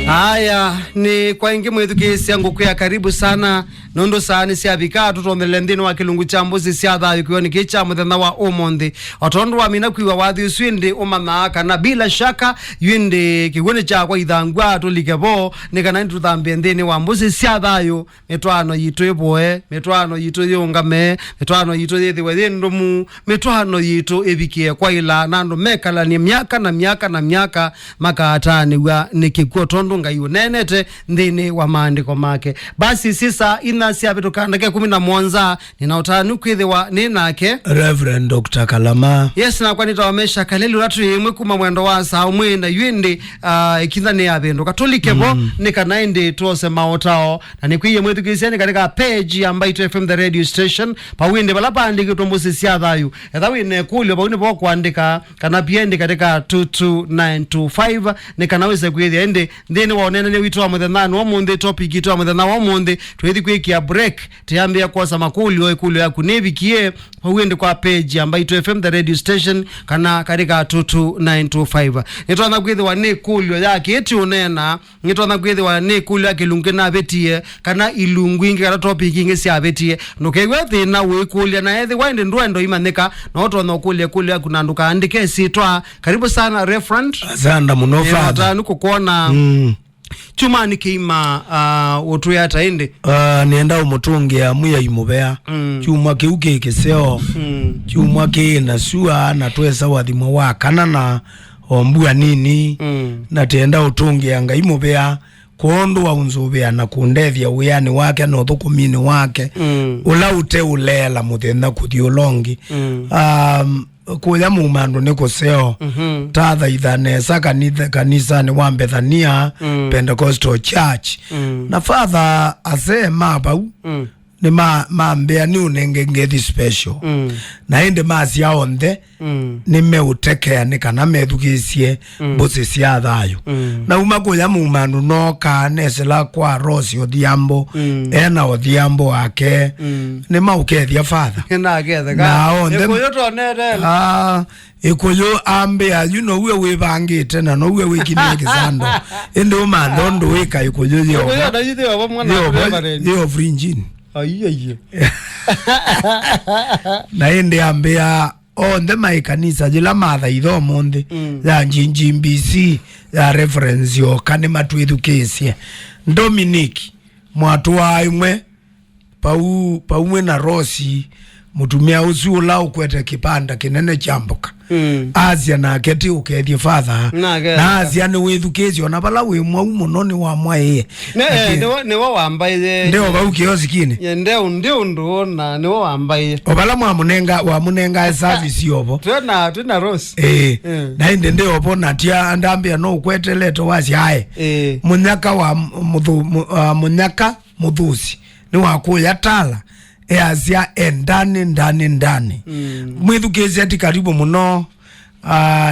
Haya ni kwa ingi mwithukisi yangu kwa karibu sana nondo sana sia bika tutomele ndino wa kilungu cha mbuzi sia thayo kiyo ni kicha muthenya wa umundi otondo wa mina kwiwa wathi uswinde umana kana bila shaka yinde kigone cha kwa ithangwa tulikebo ni kana ntuthambie ndini wa mbuzi sia thayo metwano yitu eboe metwano yitu yongame metwano yitu yithiwe ndumu metwano yitu ebikie kwa ila nando mekala ni miaka na miaka na miaka makatani wa nikikuwa tondo ngai unenete ndini wa maandiko make basi sisa ina siabeto kandake 11 ninaotanu kwithiwa ninake Reverend Dr. Kalama. Yes na kwani tawamesha kaleli ratu yimwe kuma mwendo wa saa mwe na yuindi ikithani ya bendo katolikebo nikanaindi tuose maotao na nikwiye mwetu kisiani katika page ya MBAITU FM the radio station pawinde balapa andiki utombusi siya dhayu edhawi nekulio pawinde po kuandika kana piendi katika 22925 nikanaweze kwithia indi ndini waonene ni witu wa muthenani wa mundi topic itu wa muthenani wa mundi tuithi kwikia break tiambia kwa makulio ekulio ya kunebikie pawinde kwa page ya MBAITU FM the radio station kana katika 22925 nitwana kwithia ni kulio yake eti unena nitwana kwithia ni kulio yake lungena betie kana ilungu ingi kana topic ingi sia betie nukegwe thina wikulia na ethi wende ndwendo imanika na oto no kulia kulia kuna nduka andike sitwa karibu sana referent Asante muno father nuko kuona chuma nikima otu ya tainde nienda umutungia muya imubea chuma kiuke kiseo chuma ki na sua na twesa wathimo wa kana na ombua nini na tenda utungia ngai mubea kondo wa unzubea na kundethia uyani wake no thukumini wake ula ute ulela muthenya kuthiolongi kuya mumando niko seo tatha ithanesa kanisa ni wa Bethania Pentecostal Church na father asema bau ni maambea ni unenge ngethi special na inde masi ya onthe ni meutekea ni kana methukisie mbuzi sia thayo na uma kuya mumando no ka nesela kwa Rosi Odhiambo ena Odhiambo wake ni maukethia father na getha ga ekuyo tonere ekuyo ambea you know we wibangite na no we wikine kisando endo mandondo wika ekuyo yo ekuyo na yithe wa mwana reverend yo fringin aiye na ende ambea onde maikanisa jila matha itho monde ya njinjimbisi ya reference yo kane matwithukisie Dominic mwatu wa imwe pauwe na Rosi mutumia usu ula ukwete kipanda kinene chambuka Asia na keti ukethie father na Asia ni withukizio na bala we mwa munoni wa mwae ne wa wambaye ndio baukiozikine ndio ndona ne wa wambaye obala mwa munenga service yobo tuna Rose na inde ndio opona tia ndambia no ukwete leto wasi hae munyaka wa munyaka muthusi ni wakuya tala Asia ndani mwithukizia ti karibu muno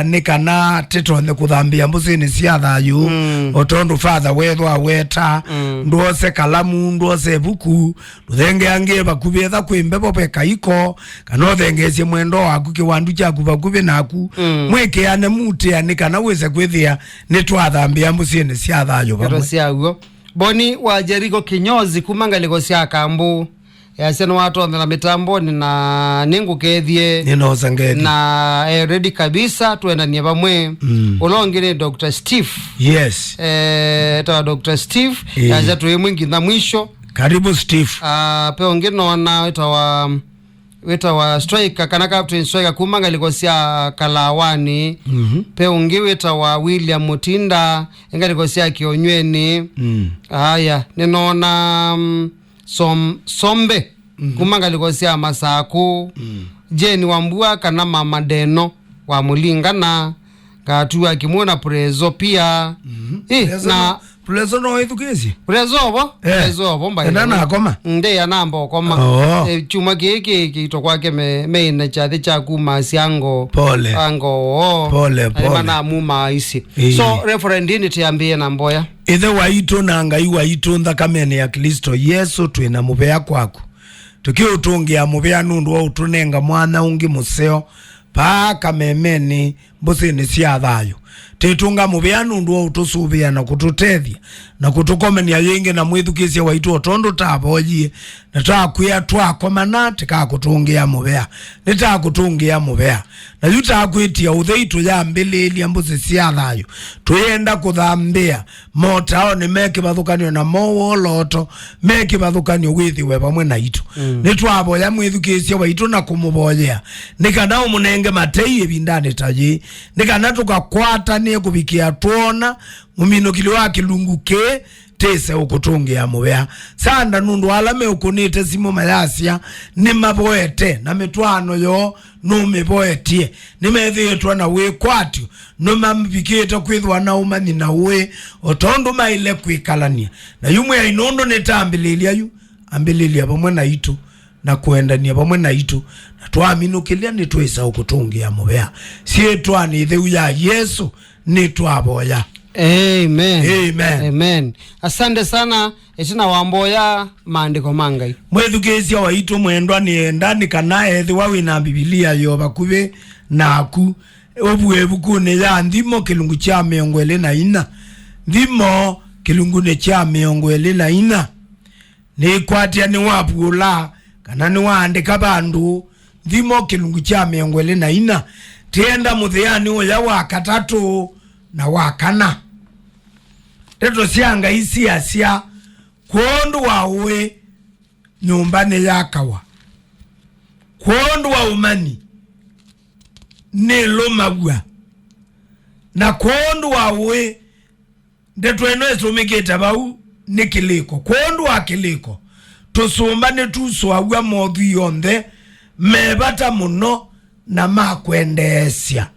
nikana tetonde kuthambia mbuzi ni sia thayu otondo father wethwa weta ndose kalamu ndose buku ruthenge ange bakubetha kwimbepo pekaiko kana othengesie mwendo waku kiwandu chaku bakubi naku mwekeane mute anikana wese kwithia ni twathambia mbuzi ni sia thayu bamwe siago Boni wa Jericho kinyozi kumangaliko sia kambu ya seno watu na mitambo na ningu kethie nino zangedi na ready kabisa tuenda ni bamwe ulongine Dr. Steve yes ta Dr. Steve ya zetu mwingi na mwisho karibu Steve pe ongino na weta wa striker kana captain striker kumanga likosia Kalawani pe ungi weta wa William Mutinda enga likosia Kionyweni haya ninaona sombe kumanga likosia Masaku Jeni Wambua kana Mama Deno wa Mulingana katua kimwona Prezo pia na Prezo no ethukezi Prezo bo mbaye na akoma nde ya namba okoma chuma kiki kito kwake meina chathi cha kuma siango pole mana muma isi so referend ni tiambie na mboya ithe waitu na ngai waitu nthakame ya Kristo Yesu twina mubea kwaku tukiutungia mubea nundu wa utunenga mwana ungi museo paka memeni mbuzi ni sia thayo tetunga mubea nundu utusubia na kututethia na kutukomenia yingi na mwithukisia waitu otondo taboyie na takwia twakomana tikakutungia mubea nitakutungia mubea na yuta kwitia utheitu ya mbililia mbuzi cia thayo tuyenda kuthambia motao ni meke bathukanio na mowoloto meke bathukanio withiwe pamwe na itu nitwaboya mwithukisia waitu na kumuboyea nikana umunenge matei ebindane taji nikana tukakwata ni kubikia tuona muminokili wa kilungu ke tese ukutungia mubea sanda nundu alame ukunite simu mayasia ni maboete na mitwano yo numiboetie nimethietwa na wikwatio numambikite kwithwa na umani na we otondo maile kwikalania na yumwe ya inondo netambililia yu ambililia pamwe na itu na kuendania pamwe na itu na twaminukilia nitwisa ukutungia mubea sietwani theu ya Yesu nitwaboya. Amen. Amen. Amen. Asante sana etina wamboya maandiko mangai. Mwethukisia waitu mwendwa nienda nikana ethi wawi na Biblia yo bakube naku obuebuku ne ya ndimo kilungu cha miongo 24 ndimo kilungu ne cha miongo 24 ni kwatia ni wapula kana ni waandika bandu ndimo kilungu cha miongo 24 tienda muthiani uya wa katatu na wakana teto sianga isi asia kuondu wawe nyumbani yakawa kuondu wa umani nilo magua na kuondu wawe ndeto eno esumikita bau nikiliko kuondu wa kiliko tusumba netuso agwa modhu yonthe mebata muno na makwendesya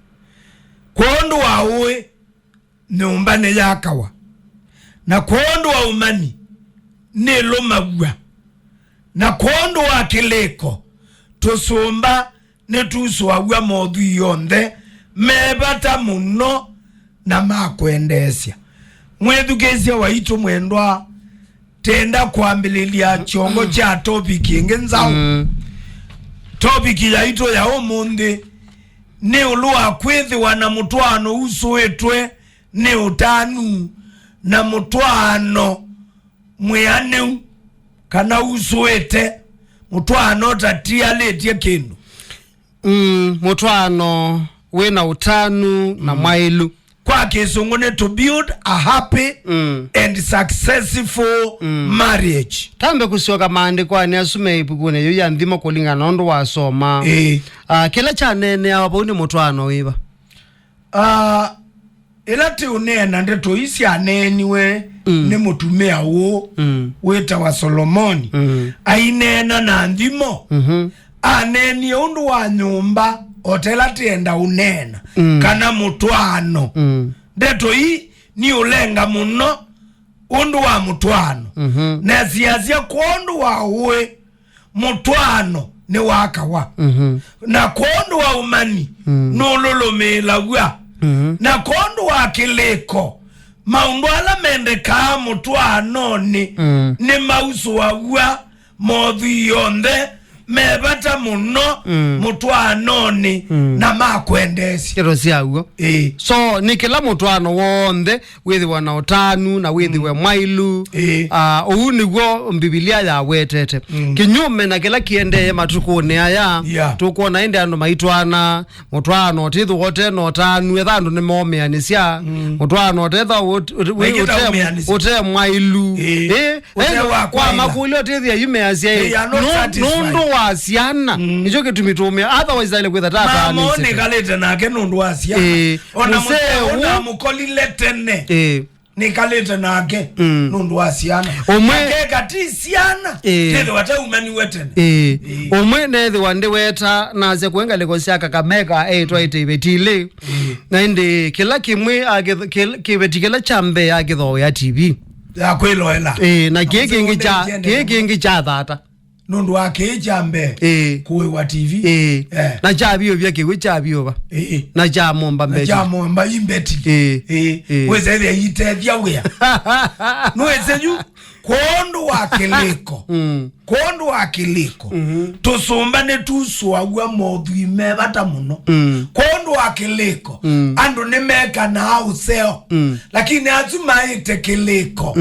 kuondu wawe nyumbani yakawa na kuondu wa umani nilo magua na kuondu wa kiliko tusumba netuso agwa modhu yonthe mebata muno na makwendesya mwethukisia waitu mwendwa tenda kuambililia chongo cha topic ingenzao topic ya ito ya omunde ni ulua kwithi wana mutwano usuetwe ni utanu na mutwano mwianeu kana usuete mutwano tatialitie kindu mutwano wena utanu na mwailu kwa kisungu ne to build a happy and successful marriage. Tambe kusioka maandiko ani asume ipukune yo ya ndimo kulinga nondo wasoma kila cha nene aboni mutwano wiba elati unena ndeto isi aneniwe ne mutumia wo weta wa Solomoni ainena na ndimo aneni undu wa nyumba otela tienda unena kana mutwano ndeto hii ni ulenga muno undu wa mutwano na siazia kuondu wa uwe mutwano ni wakawa na kuondu wa umani nululumilagwa na kuondu wa kiliko maundu ala mendeka mutwano ni mausu wagwa modhu yonthe mebata muno mutwano na makwendesi kero siago so ni kila mutwano wonde withi wana utanu na withi we mwailu ou niguo Biblia ya wetete kinyume na kila kiende matukune aya tukuona ende ando maitwana mutwano tithu wote no tanu ethandu ni momeanisia mutwano tetha wote mwailu kwa makulio tithia yumeasia nundu wasiana nicho kitumitume otherwise ile kwetha tata ni mone kaleta nake nundu wasiana ona mukoli letene ni kaleta nake nundu wasiana omwe katisiana tete wata umani wetene omwe nethe wande weta na ze kuenga lekosia kakameka twaite betile na indi kila kimwe kibetikela chambe agitho ya TV ya kwelo ela na kiki cha thata nundu wake jambe kuwe wa TV na chabio vyake we chabio ba na jamomba mbeti na jamomba imbeti weze ile itethia wea no ezenyu kondo wa kiliko kondo wa kiliko tusumbane tusuagwa modhu imebata muno kondo wa kiliko andu nimeka na useo lakini azuma ite kiliko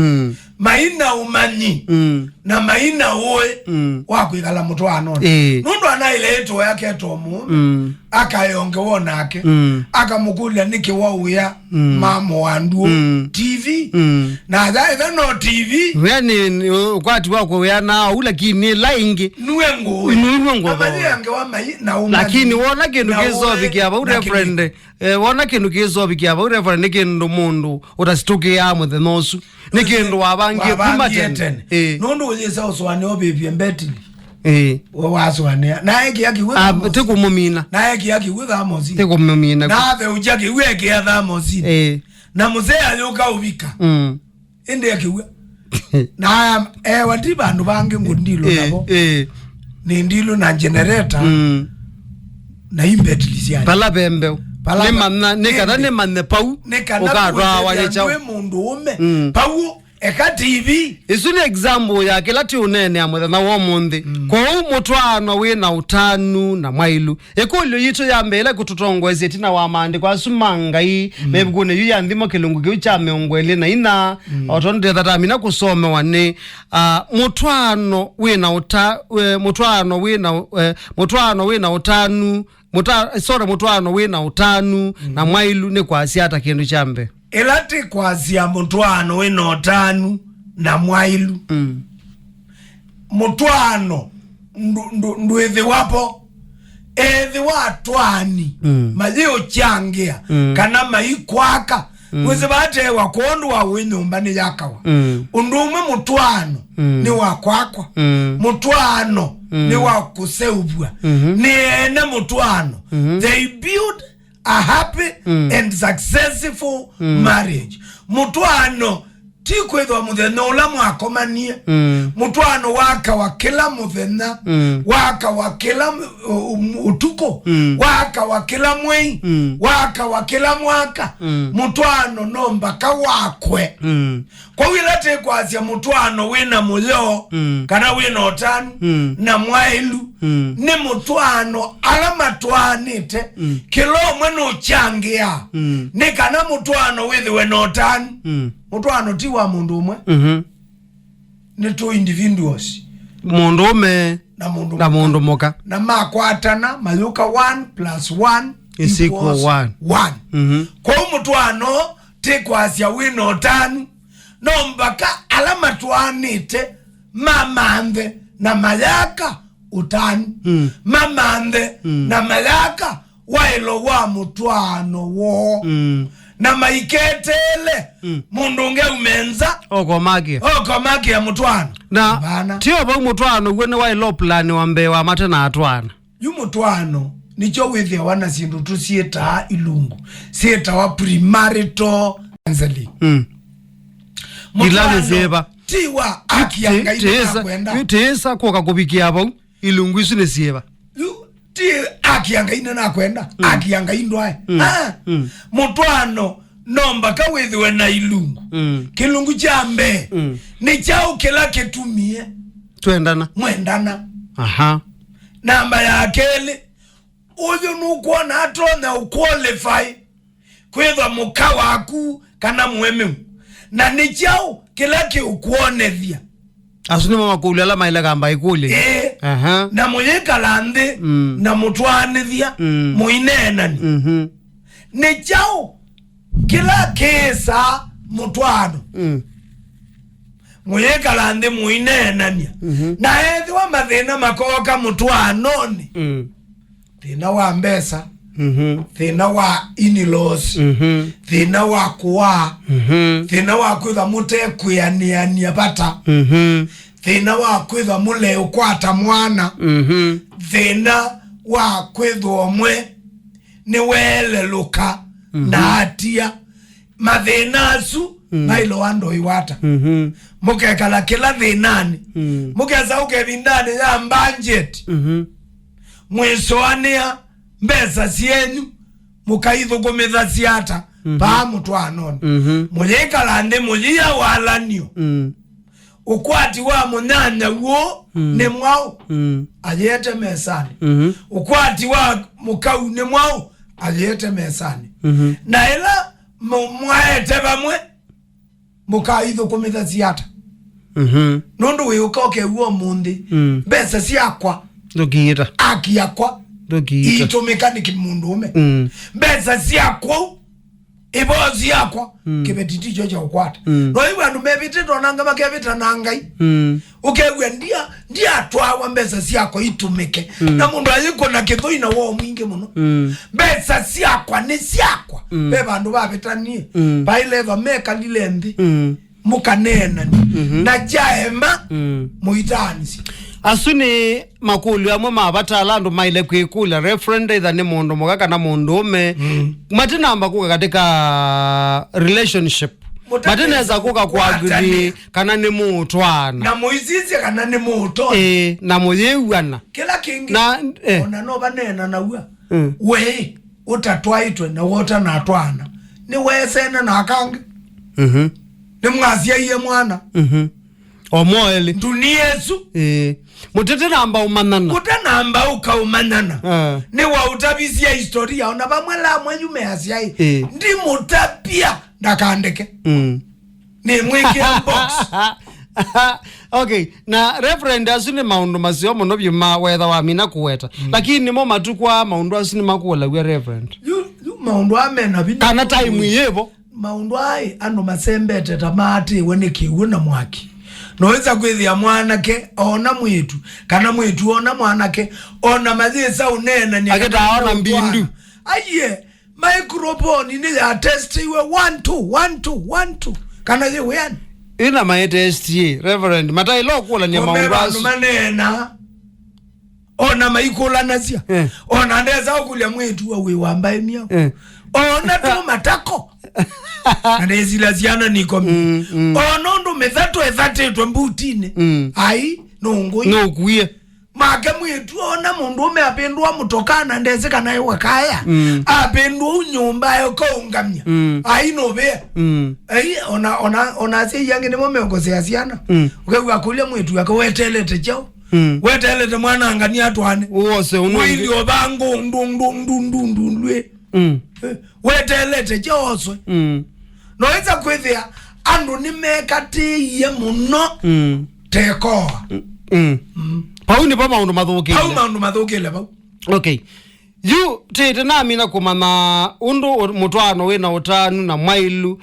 maina umanyi na maina uwe wakwikala mutwano nundu anaileto yake tomu akayonge wonake akamukulia niki wauya mamo wandu TV na that no TV yani kwati wako yana ula kini laingi nuengo abayange wa maina umanyi lakini wona kindu kizobikia aba ure friend wona kindu kizobikia aba ure friend kindu mundu utasituke ya muthe nosu nikindu wabangi kumatene nundu uyesa uswane obebye mbetili waswane naye kiyaki witha tikumumina naye kiyaki witha mozi tikumumina nawe ujaki weke ya tha mozi na muzee ayoka ubika ende yakiwe na wati bandu bange ngundilo nabo ni ndilo na generator na imbetili yani pala bembe ni manna nikana ni manne pau ukatwa wajecha we mundu ume pau eka TV isuni example ya kila ti unene amwe na wo mundi ko mutwano we na utanu na mwailu ekolyo yito ya mbele kututongweze tina wa mande kwa sumanga yi mebugune yu ya ndimo kilungu ki cha meongwele na ina otonde tata mina kusome wane mutwano we na mutwano we na utanu mutwano we na utanu na mwailu ne kwa asiata kindu chambe elate kwa zia mutwano we na utanu na mwailu mutwano nduithi wapo ethi watwani mazio changia kana maikwaka weze bate wakondu wa wenyumba ni yakawa undume mutwano ni wakwakwa mutwano ni wakuseubwa ni ene mutwano they build a happy and successful marriage mutwano tikwethwa muthenya ula mwakomanie mutwano waka wa kila muthenya waka wa kila utuko waka wa kila mwei waka wa kila mwaka mutwano no mpaka wakwe kwa wilate kwazia mutwano wina muyo kana wina otanu na mwailu ni mutwano ala matwanite kilo mweno changia ni kana mutwano withi wena otanu mutwano tiwa mundu umwe ni two individuals mundu ume na mundu moka na makwatana mayuka 1 + 1 is equal 1 kwa mutwano tikwasya wina otanu no mpaka ala matwanite mamanthe na mayaka utanu mamanthe na mayaka wailo wa mutwano wo na maiketele mundu unge umenza okomaki ya mutwano na tiyo ba mutwano gwene wa ilo plan wa mbe wa mate na atwana yu mutwano nicho withia wana sindu tusieta ilungu sieta wa premarital counseling ilane zeba tiwa akianga ina kwenda tesa koka kubikia abo ilungu isune sieba ti akianga ina na kwenda akianga indwae mutwano nomba kawethiwe na ilungu kilungu chambe ni chao kila ketumie twendana mwendana namba ya kele uyu nukuona atona uqualify kwetha muka waku kana mweme na ni chao kila ke ukuonethia asuni mama kulia la maila kamba ikuli na muyeka lande na mutwanithia muinenani ni chao kila kesa mutwano muyeka lande muinenania na ethi wa mathina makoka mutwanoni thina wa mbesa thina wa in-laws thina wa kuwa thina wa kwitha mutekuyaniania bata thina wa kwitha mule ukwata mwana thina wa kwitha omwe ni wele luka na atia mathina asu mailo wando iwata mukekala kila thinani mukeza ukevindani ya budget mwisoania mbesa sienyu mukaithukumitha siata pa mutwanoni muyikala ndi muyiya walanio ukwati wa munana wo ne mwao ayete mesani ukwati wa mukau ne mwao ayete mesani na ila mwaete bamwe mukaitho kumitha ciata nundu wi ukoke wo mundi besa ciakwa ndogira akiakwa ndogira itumika ni kimundume besa ciakwa ibozi yakwa kibetiti jojo ukwata no iwe andu mebiti tonanga makebita nangai ukegwe ndia atwawa mbesa ciakwa itumike na mundu ayiko na kithoina wo mwingi muno mbesa ciakwa ni ciakwa be bandu babitanie baileva meka lilendi mukanena na jaema muitanisi asuni makulu amwe mabatala andu maile kwikula referend either ni mundu mugaka na mundu ume matinamba kuka katika relationship matineza kuka kwa agree kana ni mutwana na muizizi kana ni muto na muyewana kila kingi na ona no banena na uwa we utatwaitwe na wota na atwana ni wesena na akange ni mwazia iye mwana omoeli duniesu mutete namba umanana utanamba ukaumanana ni wa utabisia historia ona bamwela mwenyume asiai ndi mutapia ndakandeke ni mwiki box okay na referend asune maundu masio muno byuma wetha wa mina kuweta lakini mo matukwa maundu asune makuola we referend you maundu amena bina kana time yebo maundu ai ando masembete tamati wene kiuna mwaki noeza kwithia mwanake ona mwitu kana mwitu ona mwanake ona mazisa unena ni aketaona mbindu aye microphone ni ya test iwe 1 2 kana ye wen ina maete STA reverend matai lo kula ni maungu manena ona maikola nasia ona ndeza okulia mwitu we wambaye mia ona tu matako ndezi laziana niko ono ndo methato ethatetwe mbutine ai nongo no kuye make mwitu ona mundu umeapendwa mutokana ndeze kana iwe kaya apendwa unyumba yoko ungamnya ai nobe ai ona se yange nemo meongose asiana ukegwa kulia mwitu yako wetelete chao wetelete mwana angani atwane wose unongi obango ndundundundundwe wetelete choswe noeza kwithia andu nimekati ye muno tekoa pauni pa maundu mathukile au maundu mathukile pa okay you tete na mina kumana undu mutwano wena utanu na mwailu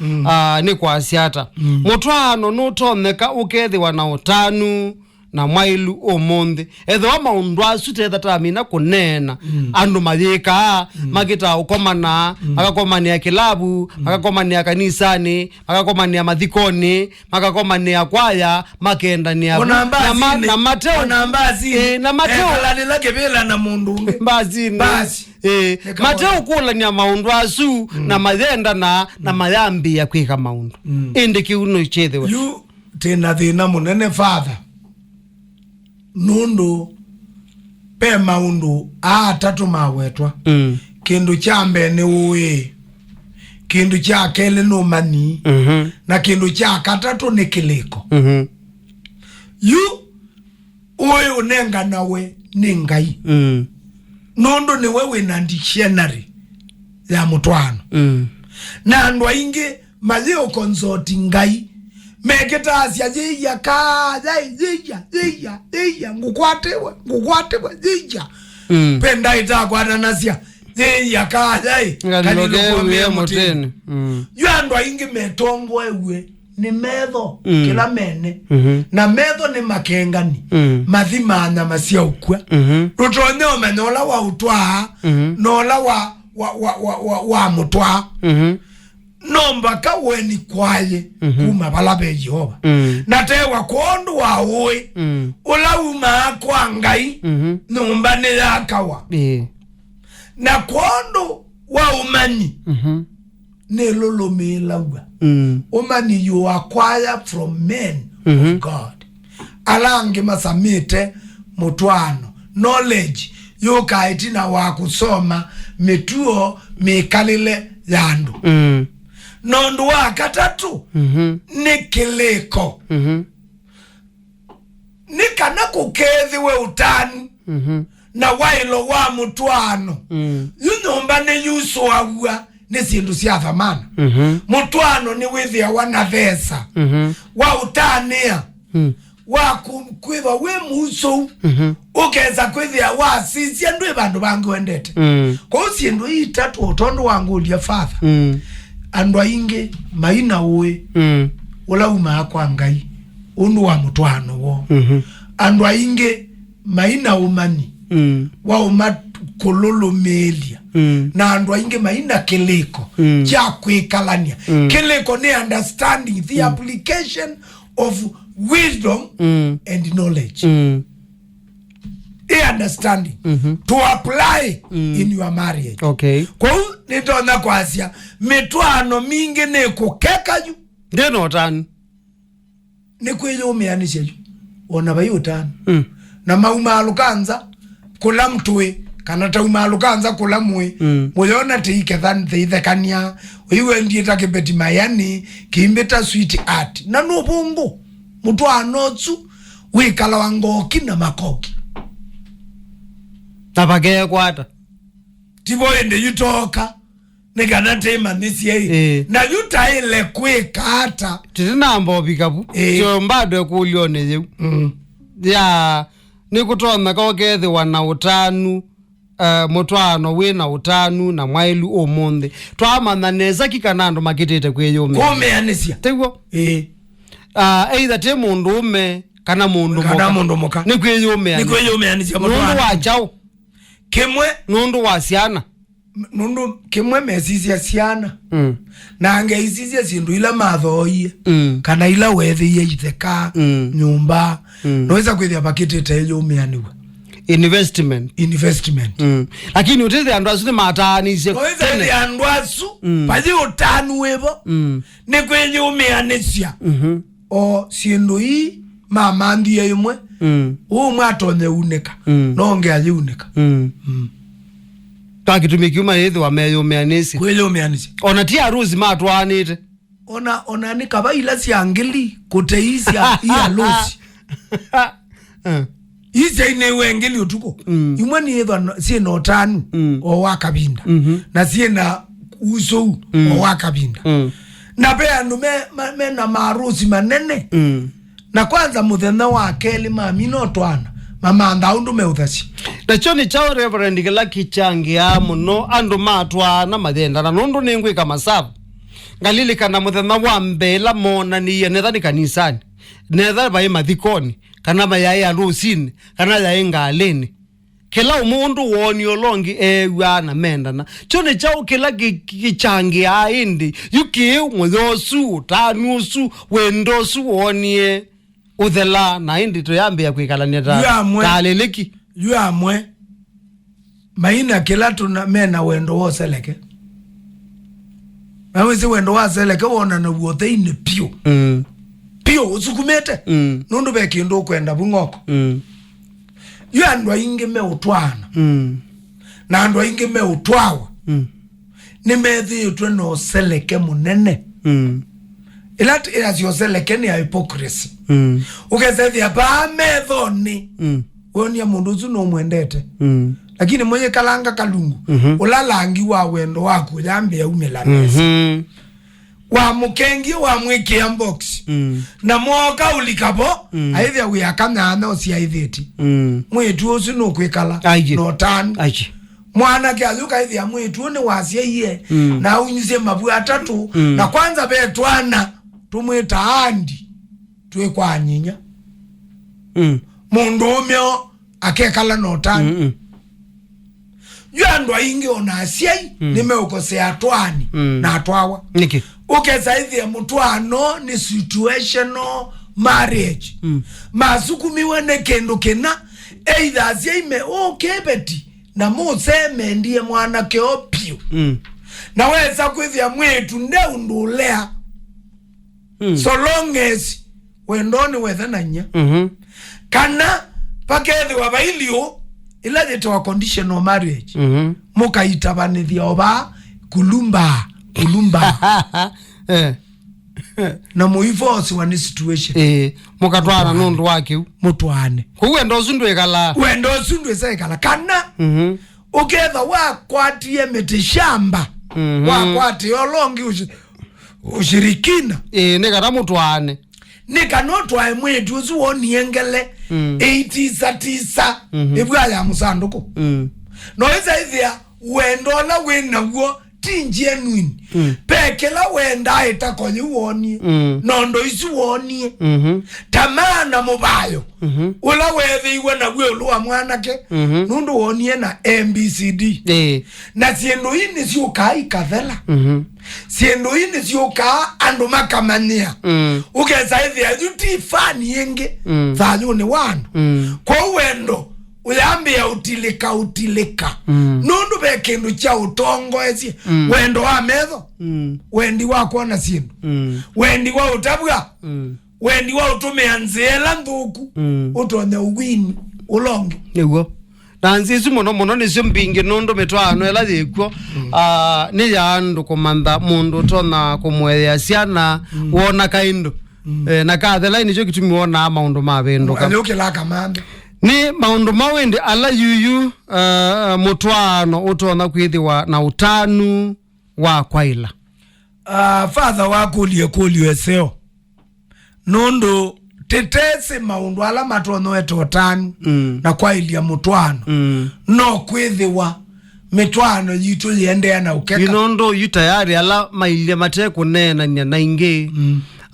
ni kwa asiata mutwano nutoneka ukethiwa na utanu na mwailu omonde etho wa maundu asute thata mina kunena andu mathika magita ukomana agakomania kilabu agakomania kanisani agakomania mathikoni agakomania kwaya makendania na mateo na mateo la kebela na mundu basi mateo kula ni maundu asu na mathenda na mayambi ya kwika maundu indi kiuno chethewe you tena thina munene father nundu pe maundu atatu mawetwa kindu cha mbene uwe kindu cha kele no mani na kindu cha katatu ni kiliko yu uwe unenga nawe ni ngai nundu ni wewe na dictionary ya mutwano na andu aingi mazio consort ngai meketa asya jia ka jia ngukwatewe jia penda ita kwa nasia jia ka kaliloge motene yu andu aingi metongo ewe ni medho kila mene na medho ni makengani mathimana masia ukwa rutonye omenola wa utwa nola wa mutwa nomba ka weni kwaye kuma balabe Jehova na tewa kondu wa uwe ula uma kwa ngai nomba ne yakawa na kondu wa umani ne lolo melawa umani you acquire from men of God alange masamite mutwano knowledge yokaitina wa kusoma mituo mikalile yandu nondu wa katatu ni kiliko nikana kukethiwe utani na wailo wa mutwano yunyumba ni yuso awa ni sindu sia thamana mutwano ni withia wana thesa wa utania wa kwitha we muso ukeza kwithia wa sisi andu bandu bangi wendete kwa sindu itatu utondo wangu ulia father andu ainge maina uwe ula uma kwa ngai undu wa mutwano wo andu ainge maina umani wa uma kololo melia na andu ainge maina keleko cha kwikalania keleko ni understanding the application of wisdom and knowledge the understanding to apply in your marriage. Okay. Kwa nitona kwasia mitwano mingi ni kukeka ju ndeno utani ni kwejo umeanisha ju ona bayi utani na maumalu kanza kula mtwe kana taumalu kanza kula mwe moyona teike than thekania iwe ndiye takebeti mayani kimbeta sweet art na no bongo mutwano tsu wikala wangoki na makoki tabage kwata tibo ende yutoka nikana tema nisiye na yuta ile kwekata titinambo bikabu cyo mbado kulione yeu ya nikutona ko kethi wana utanu mutwano wina utanu na mwailu omonde twamana neza kikanando makitete kweyome komeanisia tego either te mundu ume kana mundu moka nikweyome anisia mundu wa chao kemwe nundu wa siana nundu kemwe mesisia siana nange isisia sindu ila mathoie kana ila wethi yitheka nyumba noisa kwithia pakitete yome investment lakini utete andu asu mataanise noisa andu asu paji utanu webo ni kweyome anisia o sindu hii mama ndiye imwe mwatonye uneka nonge aliuneka takitumikuma yethi wameyomeanisi kweyomeanisi ona tia harusi matwanite ona ni kabaila siangeli kuteisia iya losi ise ine wengeli utuko imwe ni yethi siena otanu o wakabinda na siena uso o wakabinda na bea nume na marusi manene na kwanza muthenya wa keli mami no twana mama ndaundu meuthasi nacho ni chao reverend kila kichangia muno andu matwana mathenda na nundu ningwika masabu ngalili kana muthenya wa mbela mona ni netha ni kanisani netha bai mathikoni kana mayai arusini kana yai ngaleni kila umundu woni olongi ewana mendana chone chao kila kichangia indi yuki mwosu tanusu wendosu wonie uthela na indi toyambia kwikalania taleleki yu amwe maina kila tuna mena wendo woseleke awezi wendo waseleke wona na wotheine pio pio usukumete nundu bekindu kwenda bungoko yu andu ainge me utwana na andu ainge me utwawa ni methi utwe no seleke munene ilati yoseleke ni hypocrisy ukezethi apa methoni wonia mundu uzu no mwendete lakini mwenye kalanga kalungu ulalangi wa wendo wako yambia umelanesa wa mukengi wa mwikia box na mwoka ulikapo aithia uyakana na osiaithiti mwitu usu no kwikala no tani mwana kiazuka ithia mwitu ni wasia iye na unyise mabu atatu na kwanza betwana tumwita andi tuwe kwa nyinya mundu umyo akekala no tani yuandu aingi ona asiai nimeukosea twani na atwawa niki ukezaithia mutwano ni situational marriage masukumiwe ne kendo kena either asiaime kebeti na museme ndiye mwana keopio na weza kwithia mwitu nde undulea so long as wendoni wethananya kana pakethi wabailio ila jetoa conditional marriage mukaitabanithia oba kulumba na muivosi wani situation mukatwana nundu wake mutwane kuwe ndo zundwe kala wendo zundwe sai kala kana uketha wakwatie mitishamba wakwatie olongi ushirikina nikata mutwane nikanotwae mwetu uzuoniengele 89 ibwa ya musanduku no isa ithia wendo la wenaguo tinjie nwini pekela wenda itakonye uonie nondo isu uonie tamana mubayo ula wethiwe na gwe ulwa mwanake nundu uonie na MBCD na siendo ini siuka ikathela siendo ini siuka andu makamania ukeza ithia yuti fani yenge thanyu ni wandu kwa wendo uyambia utilika nundu be kindu cha utongo ezi wendo wa medho wendi wa kuona sindu wendi wa utabwa wendi wa utumia nzela nthuku utonye uwini ulonge niguo na nzisu muno nisio mbingi nundu mitwano ela thikwo ni yandu kumantha mundu tona kumwethia ciana wona kaindu na kathela ni cyo kitumi wona maundu ma bendo ka ukilaka mambe ni maundu mawende ala yuyu mutwano utona kwithiwa na utanu wa kwaila father wakulie eseo nundu tetese maundu ala matono eto utanu na kwailia mutwano no kwithiwa mitwano yitu yendea na ukeka inondo yu tayari ala mailia mateku nena na inge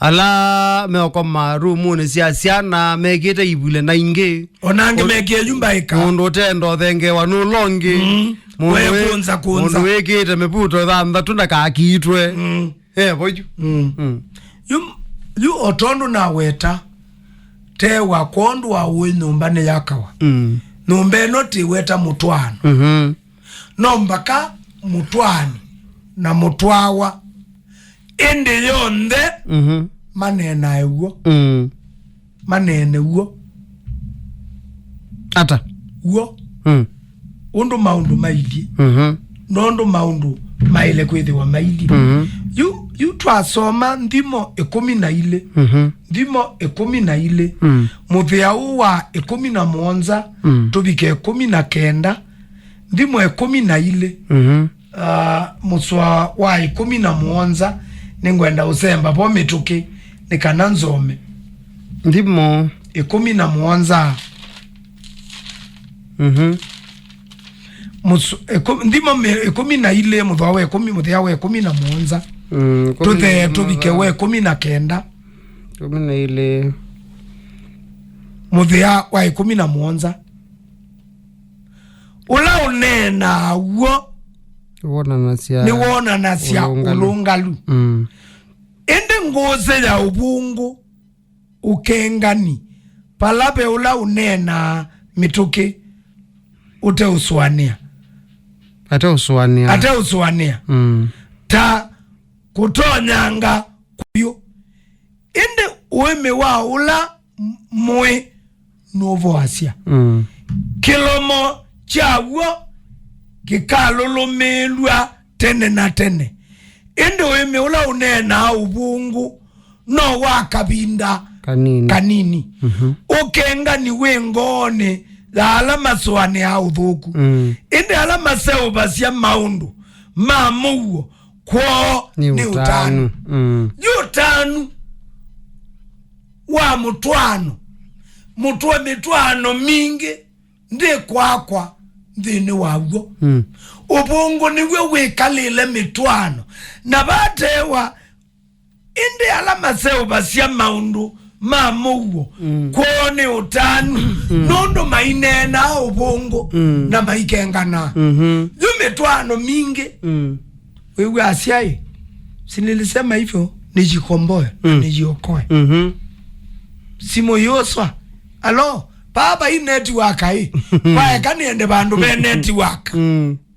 ala meoko marumu ni siana mekite ibule na inge onange mekie nyumba ika mundu tendo thenge wanulongi mundu wekite meputo thanda tunda kakitwe boju yu otondo na weta te wa kondu wa uwe numbane yakawa numbe noti weta mutwano nombaka mutwani na mutwawa indi yonde manena ewo manene uo ata uo undu maundu maidi nondo maundu maile kwithiwa maidi you twasoma ndimo 12 ndimo 12 muthia wa 17 tubike 19 ndimo 12 muswa wa 17 ningwenda usemba po mituki nikana nzome ndimo 17 ndimo 12 muthwa wa 10 muthia wa 17 tuthe tubike wa 19 11 muthia wa 17 ula unena uo ni wona nasia ulungalu ende ngose ya ubungu ukengani palape ula unena mituki ate uswania ta kutonyanga kuyo ende ueme wa ula mwe novo asia kilomo chawo kikalulumelwa tene na tene ende ueme ula unena ubungu no wakabinda kanini ukenga ni wengone la alama swane hau dhuku ende alama seo basia maundu mamuo kwa ni utanu utanu wa mutwano mitwano mingi ndi kwa ndini wago ubungu niwe wekalile mitwano na batewa indi alama seo basia maundu mamuo kwa ni utanu nondo mainena ubungu na maikengana yu mitwano mingi wewe asiai sinilisema hivyo nijikomboe nijiokoe simo yoswa alo baba hii network hii kwa kaniende bandu be network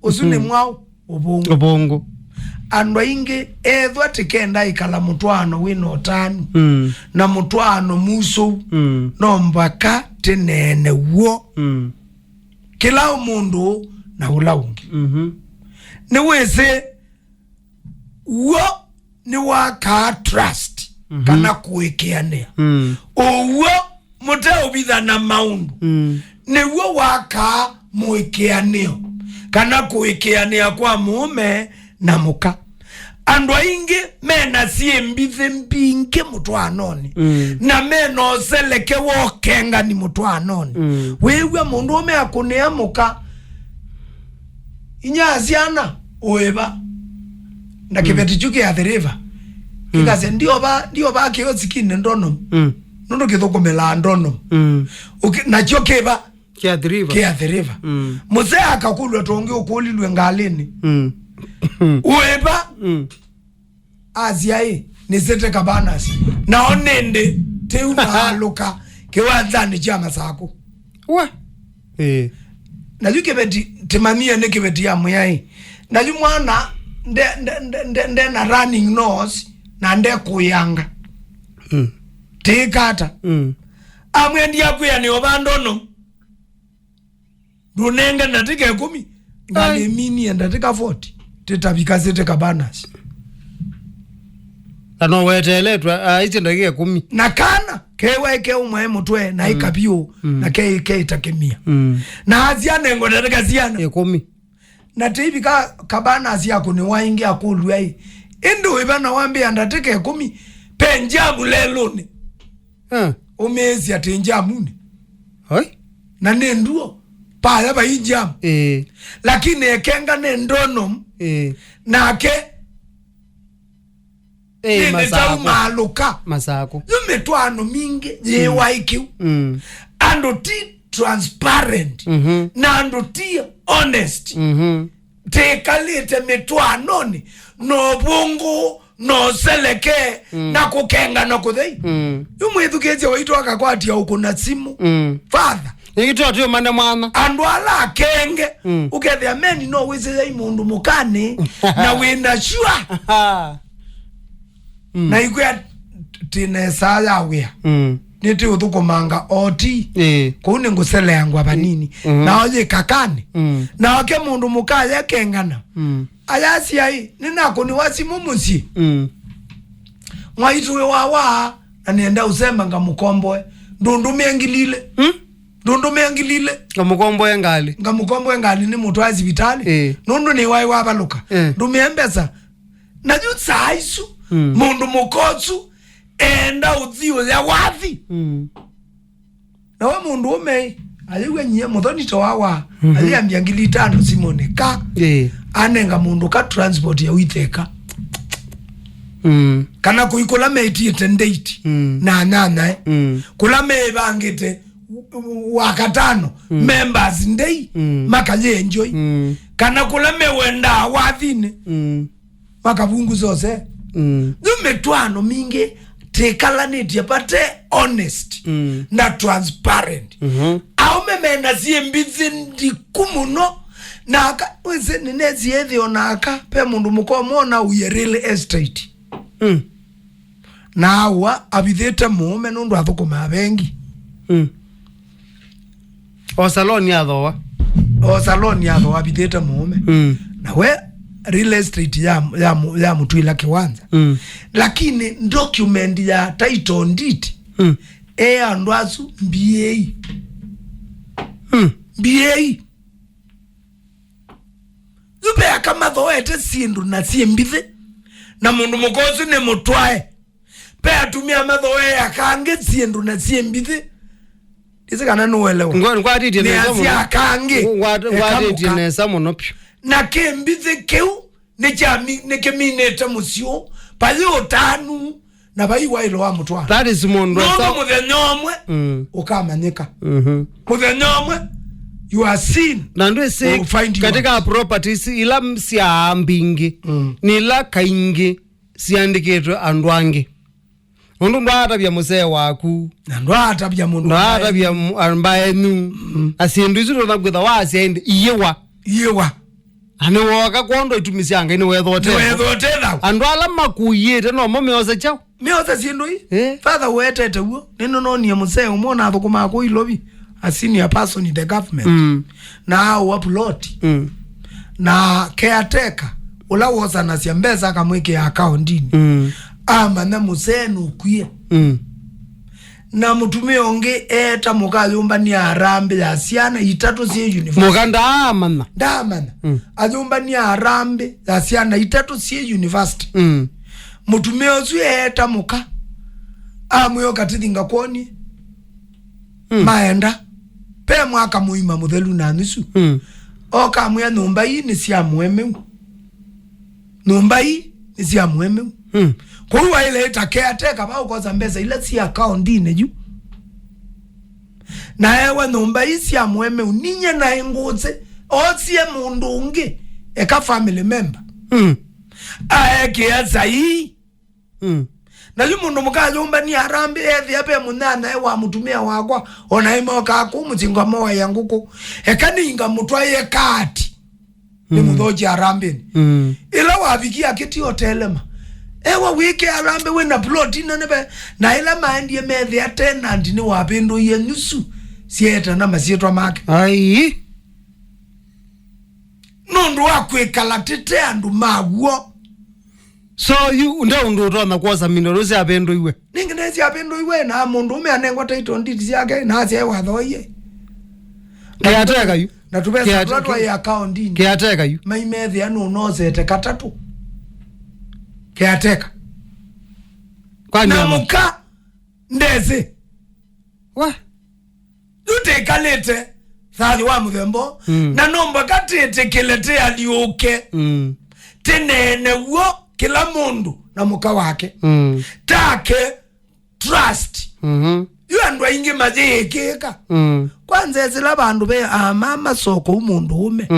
usune mwao ubungu andwa inge ethwa tikenda ikala mutwano wino tanu na mutwano muso no mbaka tenene wo kila mundu na ulaungi ni wese wo ni waka trust kana kuekeanea owo muteo bitha na maundu niwo waka muekeaneo kana kuekeanea kwa mume na muka andu aingi mena siembithe mbinge mutwanoni na mena oseleke wokenga ni mutwanoni wewe mundu ume akunea muka inyaziana oeba ndakibeti chuke ya the river kikaze ndio ba kiozikine ndono nondo kithokomela ndono na chokeba kia the river muze akakulwa tonge ukulilwe ngalini ueba aziae nisete kabanas na onende teuna aluka kiwanzani chama sako wa na yukebeti temania nekebeti ya muyai na yumwana nde na running nose na nde kuyanga tekata amwendi yakuya ni obandono dunenga ndatika 10 ngale mini ndatika 40 tetabika sete kabanas ano weteletwa ite ndatika 10 na kana keweke umwe mutwe na ikapio na ke itakemia na aziane ngo ndatika ziana 10 na tibika kabanas yako ni waingi akulwa hii endo ibana wambia ndatika 10 penjamu leloni umezi atenjamuni hai na nenduo pala ba injam lakini ekenga nendonom nake masako yumetwano mingi yewaikiu ando ti transparent na ando ti honest tekalite metwanoni no bungu no seleke na kukenga na kuthei yumwithukeze waitwa akakwati ya ukuna simu father ikitoa tu mane mwana andwala akenge ukethia meni no wise imundu mukani na wina shua na ikwe tine saya wea niti uthukumanga oti kuni ngusele yangu abanini na oje kakani na wake mundu mukaya kengana ayasi ai nina kuni wasimu musi mwaituwe wawa na nienda usema nga mukomboe ndundu miengilile ngamukomboe ngali ni mutu azibitali nundu ni wai wabaluka ndumiembesa na juu saisu mundu mukotsu enda uthio ya wathi na wa mundu ume aliwe nyie muthonito wawa aliambia 5,000 simoneka anenga mundu ka transport ya witheka kana kuikola meitiete ndeiti na nana kula mebangite wakatano members ndei makaje enjoy kana kula mewenda wathine makabungu zose dumetwano mingi tekala netia pate honest na transparent au memena ziembizi ndikumuno na aka wese ninezi ethi onaka pe mundu mukomona uye real estate na awa abithete mume nundu athukuma bengi o salon yatho abithete mume na we real estate ya mutwila kiwanza lakini document ya title deed andwasu mba zube kama thoete sindu na siembithe na mundu mukozi ne mutwae pe atumia mathoe akange sindu na siembithe kana nuelewa ngwatiti nesa monopyo na kembithe keu nekeminete musio pali otanu na bai wailo wa mutwa that is mondo no muthenyomwe ukamanyika muthenyomwe you are seen na ndo ese katika properties ila msia mbingi nila kaingi siandiketwe andwange mundu ndwata bya musee waku na ndwata bya mundu ndwata bya mbaitu asindu izuro nagwetha wasi ende iyewa ane woka kondo itumisianga ine wethote tha andwala makuyete no momeoza chao meoza sindu father wetete wo nino no nie musee umona athukuma ko ilobi a senior person in the government na upload na caretaker ula woza na siambeza kamweke accountini amana musenu kuye na mutume onge eta mukayumba ni arambe ya siana 3 sie university muganda amana ayumba ni arambe ya siana 3 sie university mutume ozu eta muka amwe okatithinga kwoni maenda pe mwaka muima muthelu na nusu oka mwe numba hii ni sia mweme numba hii ni sia mweme kwa ile itakea ba ukoza mbeza ile si account ine ju na ewe numba hii sia mweme uninye na inguze osie mundu unge eka family member aeke ya sai na yu mundu mukayumba ni arambe ethi ape munana ewa mutumia wakwa ona imoka akumuzinga mowa yanguko ekaninga mutwaye kati ni muthoji arambe ila wabikia kiti hotelema ewa wiki arambe wena plot nebe na ila maendie methi tenant ni wapendo ye nusu sieta na masieto make ai nundu wakwikala tete andu maguo. So you ndo utona kuoza minorozi apendo iwe ninginezi apendo iwe na mundu ume anengwa taito nditi yake na azi ewa thoye kiateka yu na tupesa tulatwa ya account ini kiateka yu maimethi anu unozete katatu kiateka kwa na muka ndezi wa yute kalete thali wa muthembo na nomba katete kilete aliuke tenene wo kila mundu na muka wake take trust yu andu ingi mazikika kwanza zila bandu be mama soko umundu ume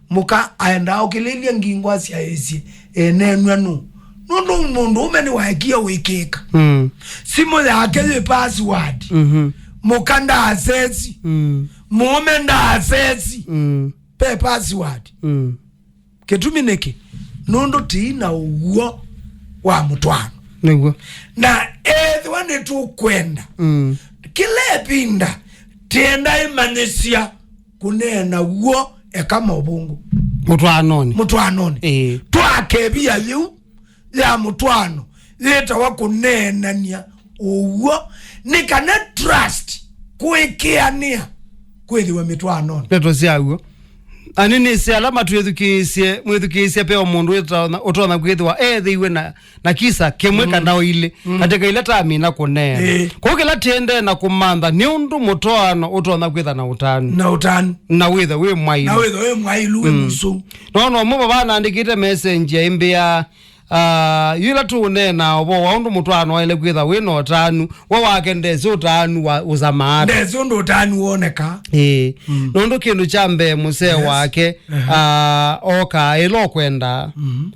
muka aenda okililia ngingwa sia esi enenwa nu nundu mundu ume ni wakia wikika simu yake ye password muka nda asesi mume nda asesi pe password ketumineke nundu tina uwo wa mutwano nego na ethi wane tu kwenda kile pinda tienda imanisia kunena uwo kama ubungu mutwanoni twakebia yu ya mutwano yeta wakunenania uwo nikana trust kuikiania kwethiwe mitwanoni leto siago anini si alama tuethukisye mwethukisye pe omundu utona kwithwa ethiwe na kisa kemweka nao ile katika ile tamina kunene kwa kila tende na kumanda ni undu mutwano utona kwitha na utani na witha we mwailu we musu no muba bana andikite message imbia yula tunena obo wa undu mutwano ile kwitha we no utanu wa wake ndezi utanu wa uzamara ndezi undu utanu woneka nondo kindu chambe musee wake oka ilo kwenda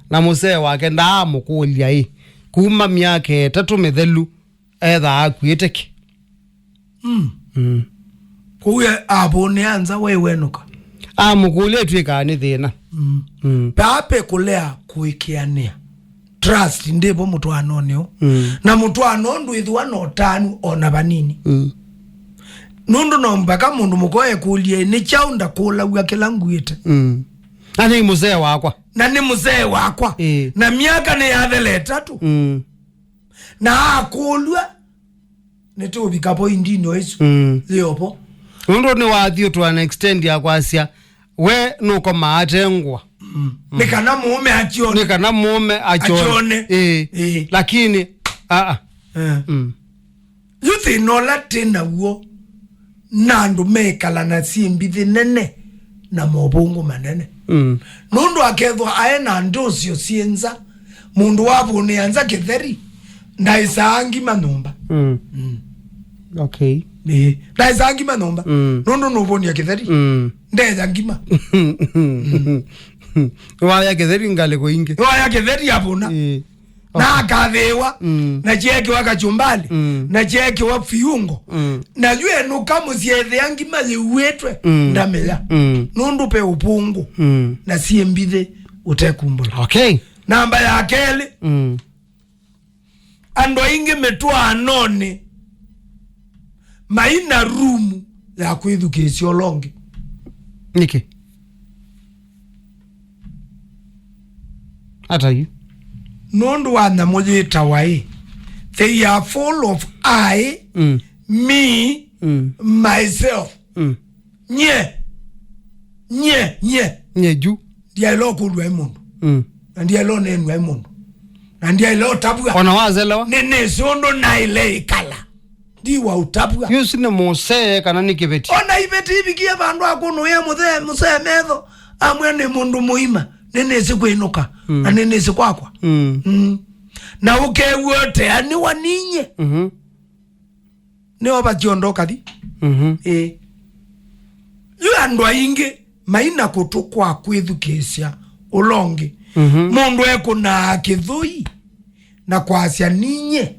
na musee wake ndamukulia kuma myake 3 mithelu etha akwiteke kuya abone anza wewenuka amukulia twika ni thina pape kulea kuikiania trust ndipo mutwano nio na mutwano ndu ithwa no tanu ona banini nundu no mpaka mundu mukoye kulie ni chaunda kula wa kila nguite ani musee wakwa na miaka ni yathele 3 na akulwa neto bikapo indino isu liopo nundu ni wathio to an extend ya kwasia we nuko maatengwa nikana mume achone lakini yuthi nola tena uo nandu mekala na simbithi nene na mobungu manene nundu akethwa aena ndosio sienza mundu wabu neanza kitheri ndaisangi manumba okay ndaisangi manumba nundu nuboni ya kitheri ndeza ngima waya kitheri ngale ko inge waya kitheri abuna na akathewa na cheki wakachumbali na cheki wa fiungo na yue nuka musiethe ngima liwetwe ndamela nundu pe upungu na siembithe utekumbula okay namba ya keli ando inge metwanoni maina rumu ya kwithukisyo longi niki hata yu nundu wana mujita wai. They are full of I, me, myself. Nye ju. Ndiye lo kulwe mundu. Na ndiye lo nenwe mundu. Na ndiye lo tabua. Ona wazelewa? Nene sondo na ile ikala. Diwa utabua. Yusi ne mose kana nikibeti. Ona ibeti ibikie bandu akuno ya muse medho. Amwene mundu muima. Nene sikwinuka. Na nene sikwakwa. Na uke wote ani waninye. Ne obachiondoka di. Yu andwa inge maina kutukwa kwithukesia ulonge. Mundu ekuna kithui na kwasya ninye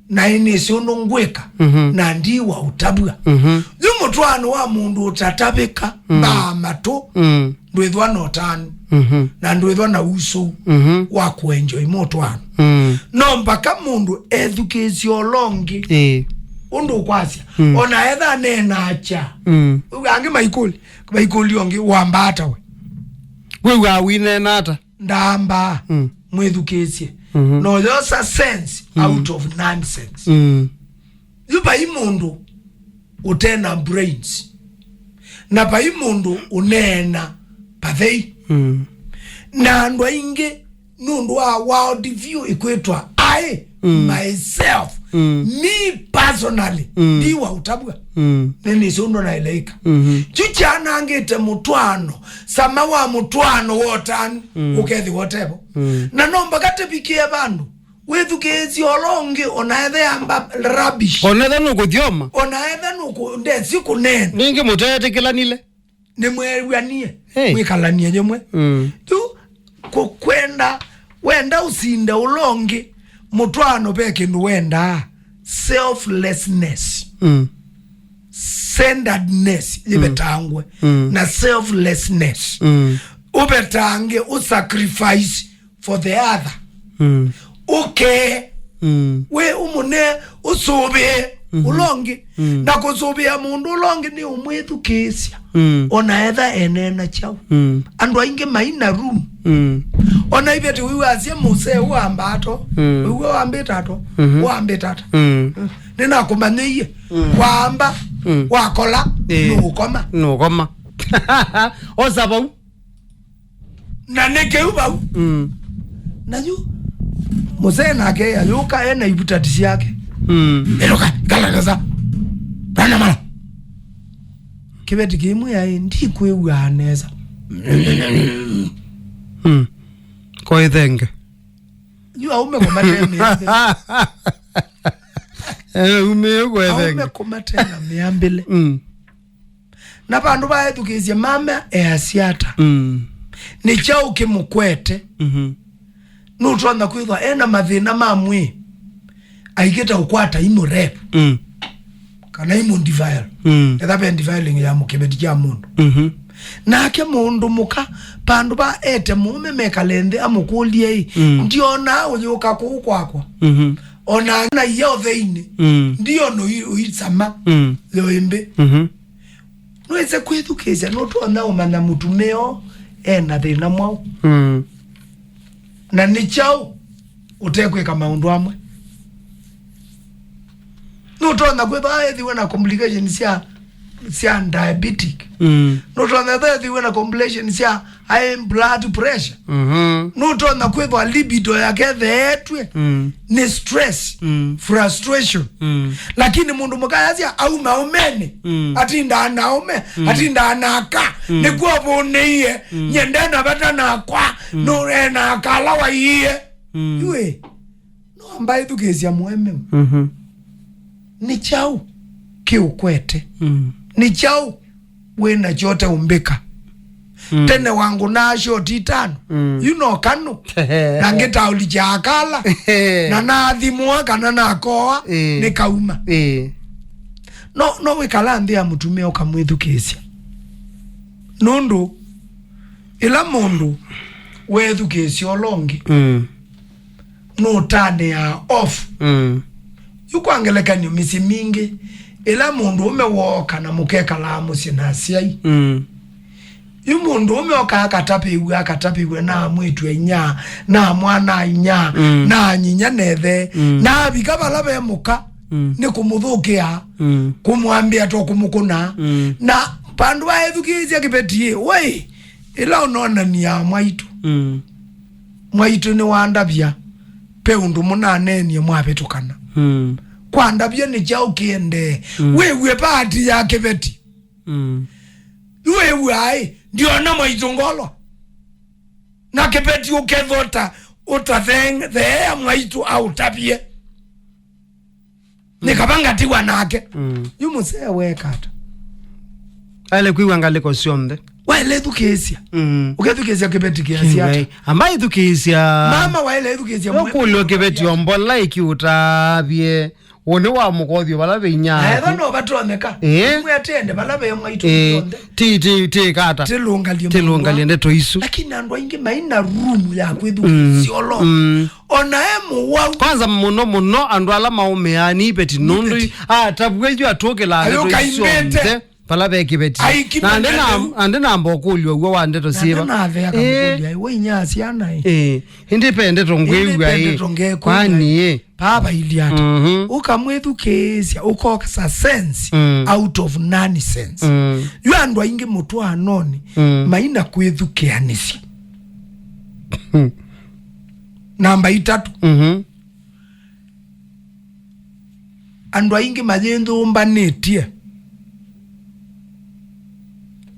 na inisi unungweka na ndiwa utabua. Yu mutwano wa mundu utatabika ba mato ndwithwa no tanu na ndwithwa na uso wa kuenjoy mutwano. No mpaka mundu edukesya ulonge undu kwasya ona etha nena acha ange maikoli onge wambata we wawine nata ndamba mwedukesye no there's a sense out of nonsense. Yuba imundu utena brains na pa imundu unena pathei na ndwa inge nundu wa world view ikwetwa I myself me personally diwa utabua nene sondo na ilaika chuchana angete mutwano sama wa mutwano wotani ukethi wotebo na nomba kate bikie bandu wethukezi olonge onaethe amba rubbish onaethe nuko thioma onaethe nuko ndezi kunene ningi mutete kilanile ni mweruanie mwikalanie nyemwe tu kukwenda wenda usinde ulonge mutwano peke ndu wenda selflessness centeredness libetangwe na selflessness ubetange usacrifice for the other we umune usube ulonge na kusubia mundu ulonge ni umwethukesya ona etha enena chao andu ainge maina room ona ibeti wiwa asie muse uambato wiwa wambetato wambetata nina kumanyie wamba wakola nukoma osabau na neke ubau na yu muse nake aluka ena ibutatisi yake eloka galagaza bana mala kibeti kimu ya ndi kwewa aneza ko ithenge yu aume komatena ume ko ithenge aume komatena miambele na bandu baethukizye mama easiata ni chao kimukwete nutwana kwithwa ena mathina mamwe aigeta ukwata imo rep kana imo divile ethape diviling ya mukibeti kya mundu nake mundu muka pandu ba ete mume mekalende amukulie ndio na uyoka kukwakwa ona na yo theine ndio no uitsama loembe noise kwethukeza notwana umana mutumeo ena thina mwao na ni chao utekwe kama undu amwe notwana kweba ethiwe na complication sia diabetic notwana ethiwe na complication sia high blood pressure notwana kweba libido yake thetwe ni stress frustration lakini mundu mukayazia au maumene atinda anaume atinda anaka nikuwa boneiye nyendena bata na kwa no ena kala wa iye yue no ambaye tukezia mueme ni chao kiukwete ni chao wena chote umbika tene wangu na shoti tano you know kanu na ngeta ulija akala na nathimwa kana nakoa ni kauma no wikala ndia mutumia ukamwithukesya nundu ila mundu wethukesya olongi no tane ya off yukwangelekani misi mingi ila mundu umewoka na mukeka la musi na siai Yumundu umeoka akatapiwe na mwitu enya na mwana inya na nyinya nethe na bikaba labe muka ni kumuthukia kumwambia to kumukuna na pandu wa edukizia kipetie we ila unaona ni ya mwaitu mwaitu ni wandabia pe undu munane ni mwabetukana kwandabia ni chao kiende wewe pati ya kipeti wewe ai ndio na mwaitu ngolo na kipeti ukethota utatheng the mwaitu au tabie nikabanga tiwa nake yumuse wekata ale kuiwangaliko sionde waile edukesia ukedukesia kibeti kiasi ambaye edukesia mama waile edukesia okulo kibeti ombola ikiutabie one wa mukothio balabe nya no batoneka mwe atende balabe mwaitu ti kata tilungalie ndeto isu lakini andwa ingi maina room ya kwedukesia olo ona emu wa kwanza muno andwa ala maumeani ipeti nundu tabwejo atoke la ndeto isu palabe kibeti na andena mbokulyo gwa wandeto siba na ave akamukulia we nyasi ana independent ngwewa kwani baba iliata ukamwethukesia ukoka sense out of nonsense you andwa ingi mutwaano maina kwethukeanisi namba 3 andwa ingi majendo mbanetie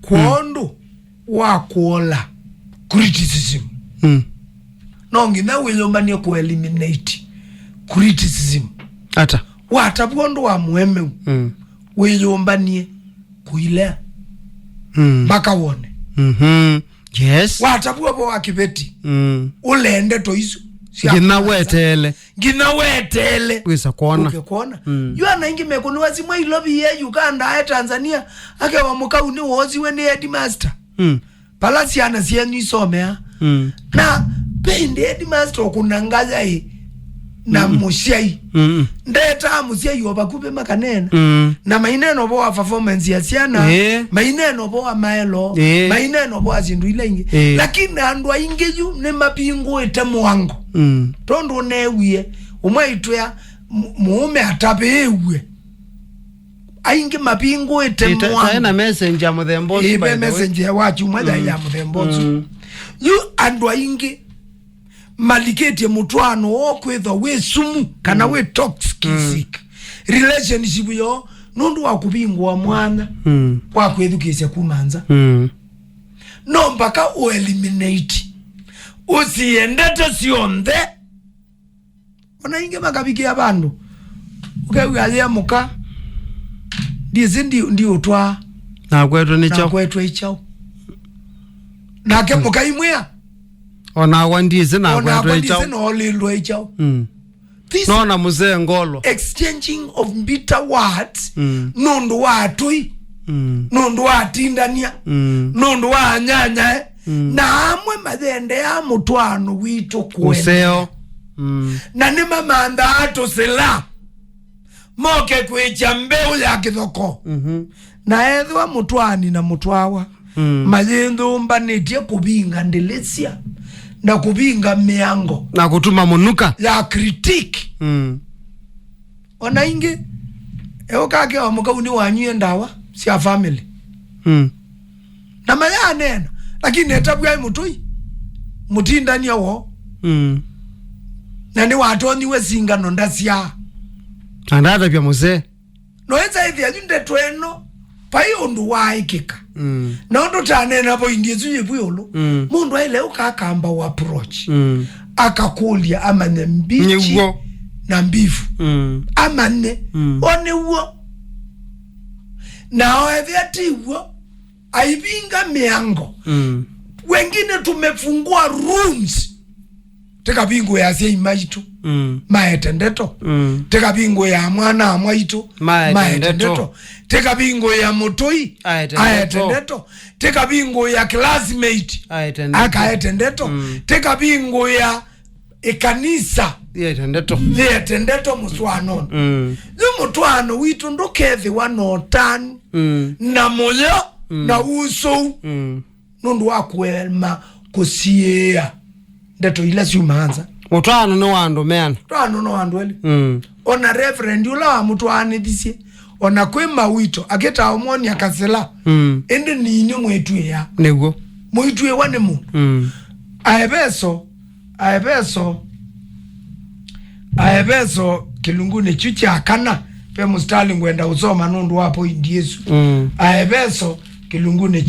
kondo wa kuola criticism no ngina weyombanie ku eliminate criticism ata watabondo wa mueme weyombanie kuile bakawone yes watabwo wa kibeti ulende to izo gina wetele wisa kuona yuana ingi mekuni wazimwa ilobi ye Uganda ya Tanzania ake wa mukauni wozi we ni headmaster palasi ana sienu isomea na pende headmaster okunangaza hii na mushai ndeta mushai obakupe makanena na maineno bo performance ya siana maineno bo maelo maineno bo azindu ile ingi lakini andwa ingeju ne mapingo etemwango tondo newie umwaitwa muume atabewe ainge mapingo etemwango na messenger muthembo ibe messenger wachu mwaja ya muthembo you andwa inge malikete mutwaano okwetho we sumu kana we toxic relationship yo nundu wa kubingwa mwana kwa kwethukisia kumanza no mpaka o eliminate usiendete sionde ona inge makabiki abandu ukewalia muka dizindi ndio twa na kwetu ichao na ke muka imwea ona wandize na kwetu no lilo ichao no na muzee ngolo exchanging of bitter words nundu watui nundu watindania nundu wa nyanya na amwe mathende ya mutwaano witu kuseo na ni mamanda ato sela moke kwecha mbeu ya kithoko na ethwa mutwani na mutwawa majendo mbanetie kubinga ndelesia na kubinga miango na kutuma munuka ya critique ona inge eo kake wa mukauni wanywe ndawa si a family na maya nena lakini etabu ya mutui mutindani yawo na ni watoni we singano ndasia andata pya muzee no eza hivi ajunde tweno payo ndu waikika na ndo tanena po indiezu yebuyolo mundu aile ukakamba wa approach akakulia amane mbichi na mbifu amane one uo na oevyati uo aibinga miango wengine tumefungua rooms teka bingo ya siya imaitu maetendeto teka bingo ya mwana amwaitu maetendeto teka bingo ya mutoi aetendeto teka bingo ya classmate akaetendeto teka bingo ya ekanisa aetendeto muswano yu mutwano witu ndukethi wanotani na moyo na uso nundu wa kuelma kusiea ndeto ila siumanza mutwano no wandu meana mutwano no wandu eli ona reverend ula wa mutwani disie ona kwema wito aketa omoni akasela ende ninyo mwetwe ya nego mwetwe wane mu aebeso kilungune chucha kana pe mustali ngwenda usoma nundu wapo indiesu aebeso kilungune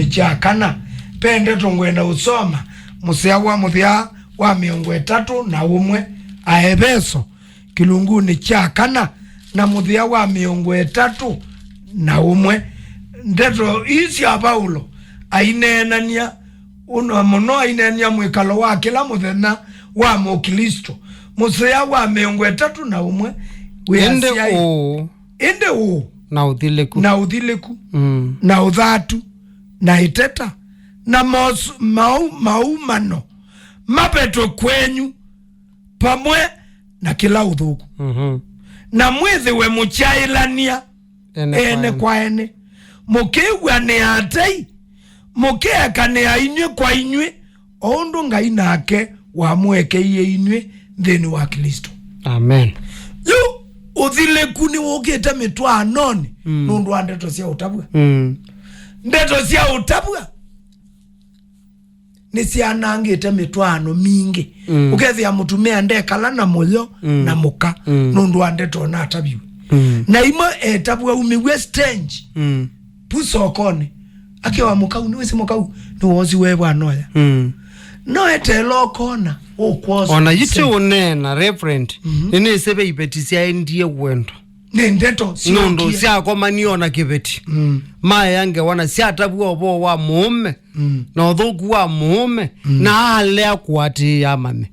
cha kana pende tongwenda usoma musea wa muthia wa 31 aebeso kilungune cha kana na muthia wa 31 ndeto isi ya Paulo ainenania uno muno ainenania mwikalo wa kila muthena wa mukristo musea wa 31 ende o na uthileku na uthatu na iteta na maumano mapeto kwenyu pamwe na kila uthuku na mwithi we muchailania ene kwa ene mukiwa ne atei mukieka ne ainywe kwa inywe ondo ngai nake wa mwekeiye inywe theni wa Kristo. Amen. Yo uthileku ni wogeta mitwano ni nundu wa ndeto cia utabwa ndeto cia utabwa ni cianangite mitwano mingi ukethia mutumia ndekala na moyo na muka nundu wa ndeto na atabiwe na imo etabwa umiwe stage puso kone akiwa mukau ni wese mukau ni wozi wewe anoya no etelo kona okwozo ona yite unena reverend nene sebe ipetisia endie wendo ne ndeto nundu sia komaniona kibeti maya yange wana sia tabuo bo wa mume na thoku wa mume na ale akwati ya mame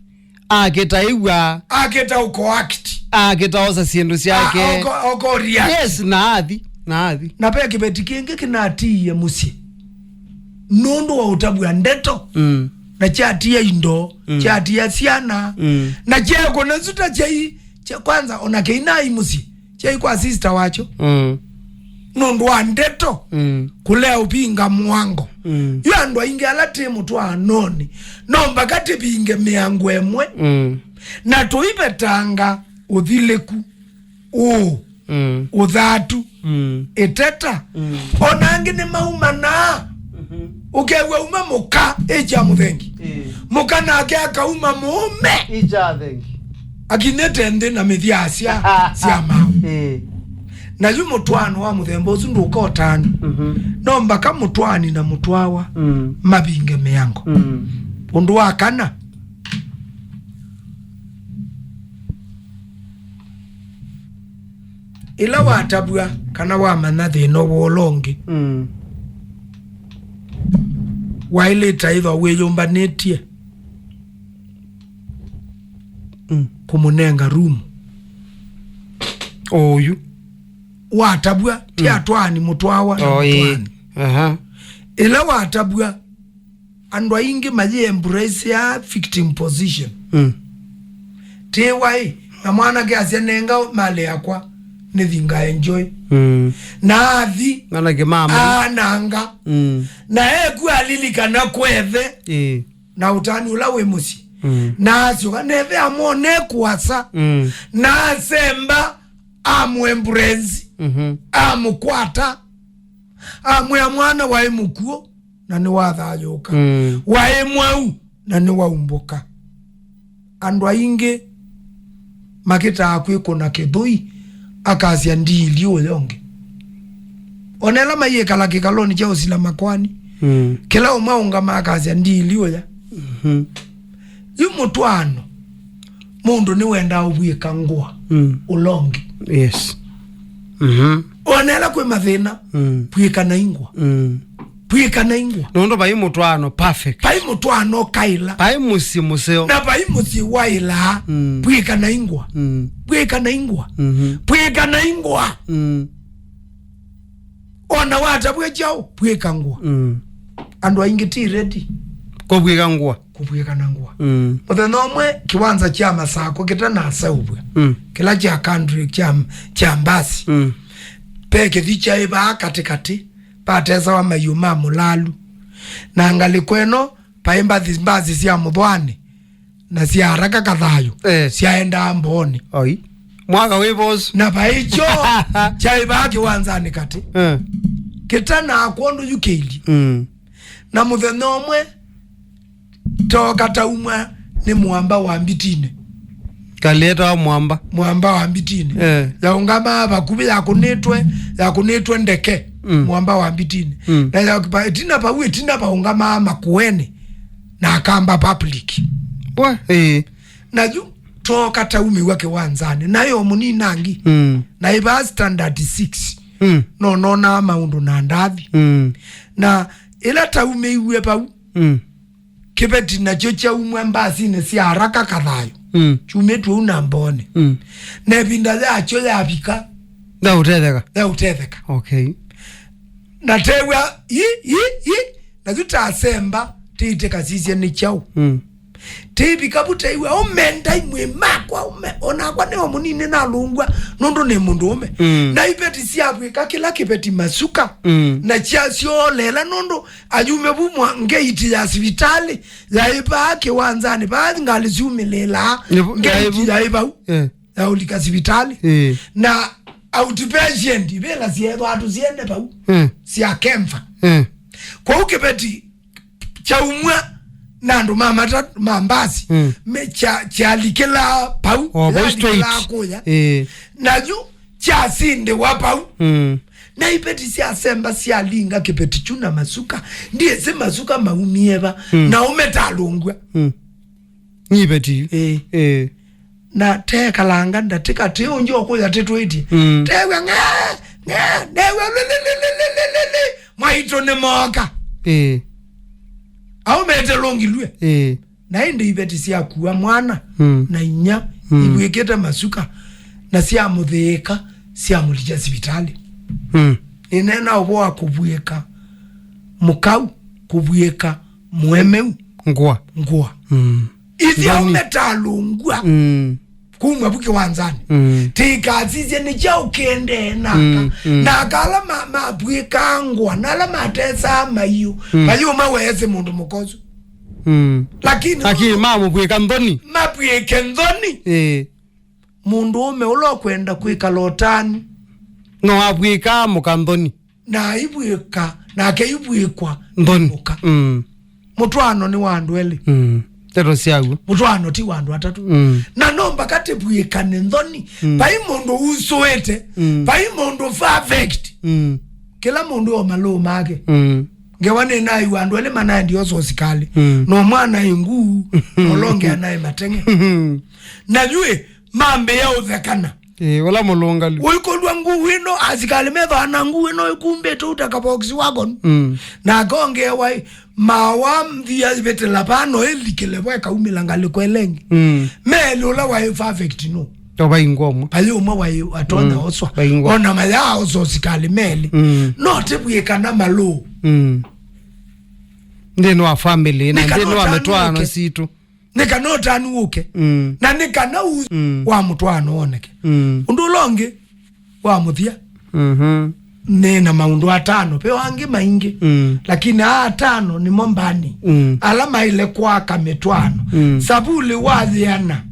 aketa iwa aketa uko act aketa osa siendo siake oko react yes na adhi na pe kibeti kingi kinati ya musi nundu wa utabu ya ndeto na chati ya indo chati ya siana na cheko na zuta chai kwanza ona keinai musi chai kwa sister wacho nundu wa ndeto kulea upinga mwango yu andwa inge alate mutu wa anoni nomba kati binge miangu emwe na tuipe tanga uthileku uthatu iteta onangi ni maumana ukewe uma muka eja muthengi muka na aka uma mume eja thengi akinete ndi na mithia cia mau na yu mutwano wa muthemba ucu ndukotani no mbaka mutwani na mutwawa mabinge miango undu wa kana ila watabua kana wa manathi no wolongi waile taitho weyumbanetie kumunenga room oyu watabua ti atwani mutwawa na mutwani ila watabua andwa ingi maji embrace ya victim position tiwai na mwana kiasi nenga male yakwa nithinga enjoy na athi manake mama ananga na eku alilika na kwethe na utani ula we musi na acio nethe amone kwasa na semba amwembrezi amukwata amwe mwana wa emukuo na ni wathayoka wa emwau na ni waumbuka andwa inge makita akwiko na kithui akasia ndili oyonge onela maye kala kikaloni cha usila makwani kila umaunga makasia ndili oya yu mutwano mundu ni wenda ubwika ngwa ulongi yes onela kwe mathina bwika na ingwa bwika na ingwa nondo bai mutwano perfect bai mutwano kaila bai musi museo na bai musi waila bwika na ingwa bwika na ingwa bwika na ingwa ona wata bwe jao bwika ngwa andwa ingiti ready ko bwika ngwa kubwika na ngwa muthenya umwe kiwanza cha masako kitana saubwe kila cha country cha mbasi peke thicha iba katikati patesa wa mayuma mulalu na ngali kweno paimba thimbazi cia muthwani na cia haraka kathayo ciaenda mboni oi mwaka wivos na paicho chai baki wanzani kati kitana akondo yukeli na muthenya omwe toka taumwa ni mwamba wa mbitine kaleta wa mwamba wa mbitine ya ungama bakubi ya kunitwe ndeke mwamba wa mbitine na ya kipatina pawe tina pa ungama makuene na akamba public wa na ju toka taumi wake wanzani na yo muni nangi na iba standard 6 no na maundu na ndathi na ila taumi iwe pau kibeti na chocha umwe mbasi ne si haraka kathayo chumetu una mbone ne binda ya cho ya bika da utetheka okay na tewa yi na tutasemba tite kasisi ni chao tibi kabuta iwe omenda imwe makwa ona kwa ne omunine na lungwa nondo ne mundu ome na ibeti siabweka kila kibeti masuka na chiasio lela nondo ajume bumwa ngeiti ya hospitali ya iba ke wanzani ba ngali zumilela ngeiti ya iba ya ulika hospitali na outpatient ibela siyedo atu siende pa siya kemfa kwa ukibeti chaumwa nando mama mambasi me cha likela pau la kuya na ju cha sinde wa pau na ipeti si asemba si alinga kipeti chuna masuka ndiye se masuka maumieba na umetalungwa nipeti na teka langa ndatika teo njo kuya tetweti tewe newe mwaito ne moka au mete longi lue na inde ibeti sia kuwa mwana na inya ibweketa masuka na sia mutheka sia mulija hospitali inena obo akubweka mukau kubweka mwemeu ngwa ithi au metalungwa kumwa buke wanzani tika zize ni chao kende na kala mabweka ngwa nala matesa mayu maweze mundu mukozo lakini mamu bweka ndoni mabweke ndoni mundu ume ulo kwenda kwika lotani no abweka mukandoni na ibweka na ke ibwekwa ndoni mutwano ni wandu eli tero siagu mutwano ti wandu atatu na nomba kate bweka ndoni pai mundu usoete pai mundu perfect kila mundu o malo make ngewane nayi wandu ele manandi ososikali no mwana ingu molonge anaye matenge na yue mambe ya uthekana wala molongali uikolwa ngu wino asikali medho anangu wino ikumbe tu utakaboksi wagon na gonge wai mawamdhia bete lapano elikele weka umilangali kwelengi mele ula wa perfect no toba ingomwa payo mwa wa atona oswa ona maya ososikali mele no tebweka na malo ndeno wa family na ndeno wa MUTWAANO situ nika nota anuke na nika na wa MUTWAANO oneke undulonge wa muthia nena maundu atano pe wangi maingi lakini atano ni mombani alama ile kwa MUTWAANO sabuli wathiana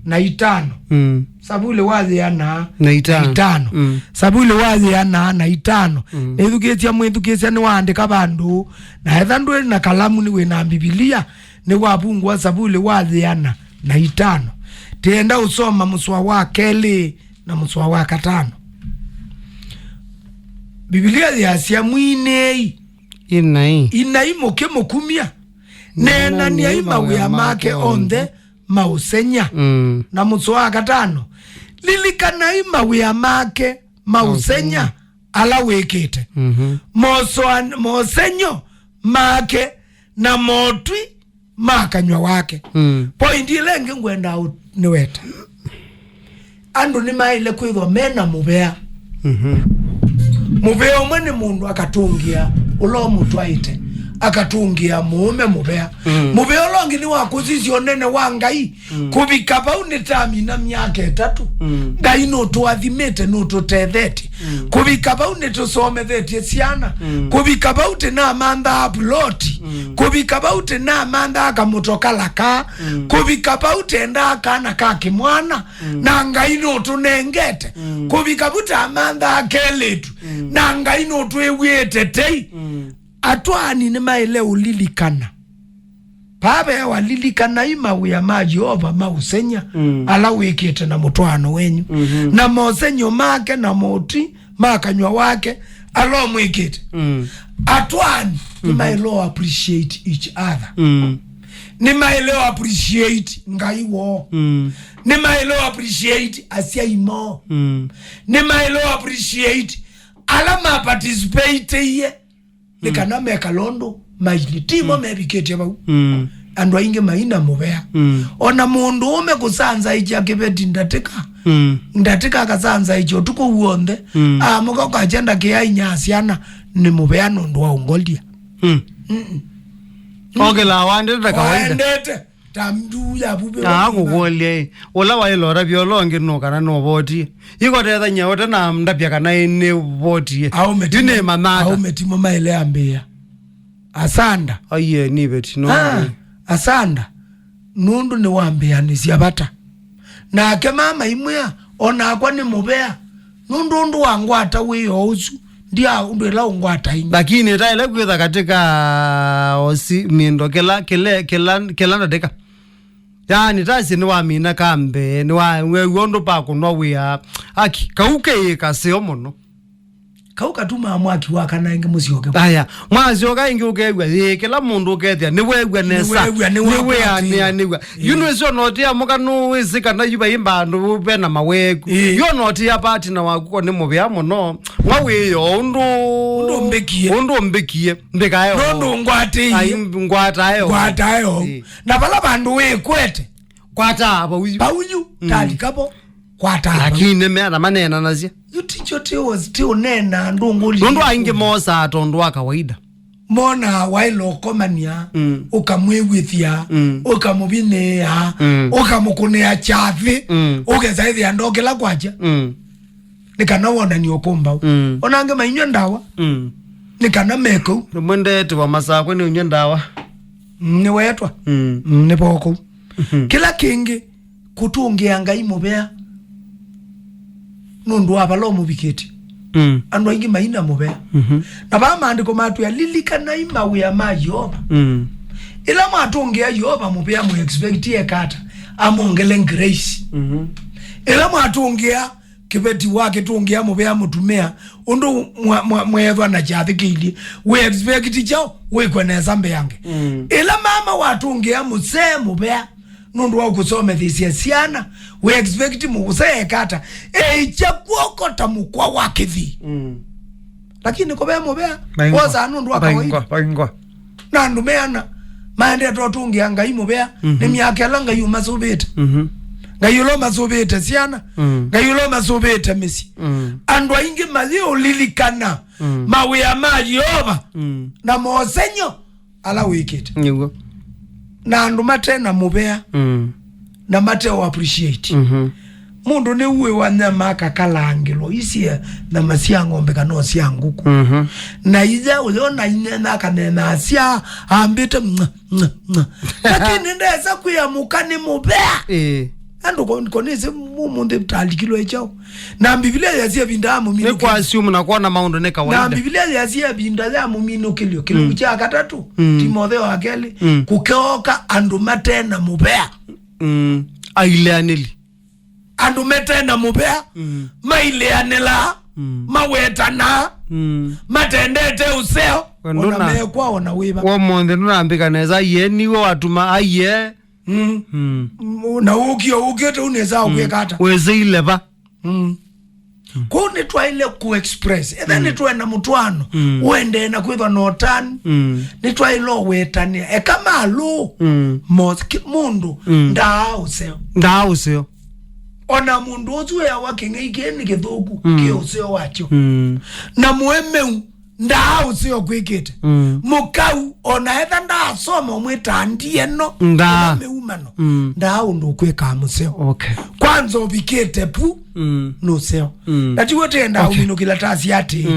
na itano sabuli wathiana na itano sabuli wathiana na itano ethuketia mwethuketia ni waandika bandu na ethandu na kalamu ni wena Biblia ni wabungwa sabuli wathiana na itano tienda usoma muswa wa keli na muswa wa katano Biblia ya sia mwinei inai moke mokumia nena ni aima wea make onde mausenya na muswa wa katano lilikana ima wea make mausenya ala wekete mosenyo make na motwi makanywa wake pointi lenge ngwenda niweta andu ni maile kwithwa mena mubea mubea omwe ni mundu akatungia ulo mutwaite akatungia mume mubea mubea longi ni wakuzizio nene wangai kubikaba unitami na miaka 3 ngai no tuathimete no tutethete kubikaba unitusomethete ciana kubikaba ute na manda upload kubikaba ute na manda akamutokalaka kubikaba ute nda kana kakimwana na ngai no tunengete kubikaba ute amanda akeletu na ngai no twewietete atwani ni maile ulilikana pabe walilikana imawe ya maji oba mausenya ala wikete na mutwano wenyu na mosenyo make na moti makanywa wake alo mwikete atwani ni maile appreciate each other ni maile appreciate ngaiwo ni maile appreciate asia imo ni maile appreciate ala ma participate ye nikana meka londo mailitimo mebikete ba andwa inge maina mubea ona mundu ume kusanza ichi akibeti ndateka akasanza ichi otuko uonde muka kwa agenda kia inyasiana ni mubea nundu wa ungolia oge la wandete kawaida wandete tamdu ya bube kugolia ola wa ilora biolongi no kana no voti iko tetha nyaota na ndapya kana ine voti dine mamata au metimo maile ambia asanda aye ni beti no asanda nundu ni wambia ni siabata na ke mama imwea ona akwa ni mubea nundu wangwata wiyo usu ndia undela ungwata ingi lakini taile kwitha katika osi mindo kela ndeka yani tasi ni wa mina kambe ni wa wondo pa kunwa wia aki kauke kaseo muno kauka tuma mwaki wakana ingi musioke aya mwasioka ingi ukegwa kila mundu ukethia ni wegwa nesa ni wea ni you know so not ya muka no wizika na yuba imbandu bena maweku yo not ya party na wakuko ni mubya muno mwawiyo undu mbekie mbekayo ndo ngwatayo na bala bandu wekwete kwata aba pauju talikabo kwata lakini mena manena nazia yuticho tio nena ndunguli ndo ainge mosa atondo kawaida mona wailo komania ukamwewithia ukamubinea ukamukunea chathi ugezaithia ndokela kwacha nikana wona ni okomba onange mainyo ndawa nikana meko mwendete wa masako ni unyo ndawa ni wetwa ni poko kila kingi kutungia ngai mubea nundu abalo mubiketi andwa ingi maina mubea na ba maandiko matu ya lilikana imawe ya mayoba ila matungia yoba mubea mu expect ye kata amongele grace ila matungia kibeti wake tungia mubea mutumea undu mwethwa na chathikili we expect chao we kweneza mbe yange ila mama watungia muse mubea nundu wa kusomethisia ciana we expect mugusee kata chakuokota mukwa wakithi lakini kobea mubea woza nundu wa kawaida na ndumeana maende totungia ngai mubea ni miaka langa yuma subete ngayulo masubete ciana ngayulo masubete misi andwa ingi mazio lilikana mawe ya maji oba na mosenyo ala wikete nyugo na nduma tena mubea na mate wa appreciate mundu ne uwe wanyama kakalangelo isia na masia ngombe kano sia nguku na iza uliona inena kanena asia ambite lakini ndeza kuyamuka ni mubea ando konese munde talikilo echao na biblia yazia bindamu mino kwa assume na kuona maundo ne kawaida na biblia yazia bindamu mino kilio cha katatu Timotheo akeli kukeoka andumate na mubea aileaneli andumete na mubea maileanela mawetana matendete useo ona mekwa ona wiba wo monde nunambika neza yeni wo watuma aye na ukete uneza ukwekata weze ileba kone twaile ku express then twena mutwano wende na kwithwa notani ni twailo wetania kama alu mundu ndauseo ona mundu uzu ya wakinga ikeni kithuku kiuseo wacho na muemeu ndao sio kwikite mukau ona etha ndasoma mwitandie no meumano ndao ndo kwika museo okay kwanza ubikite pu no seo ati wote ndao mino kila tasi ati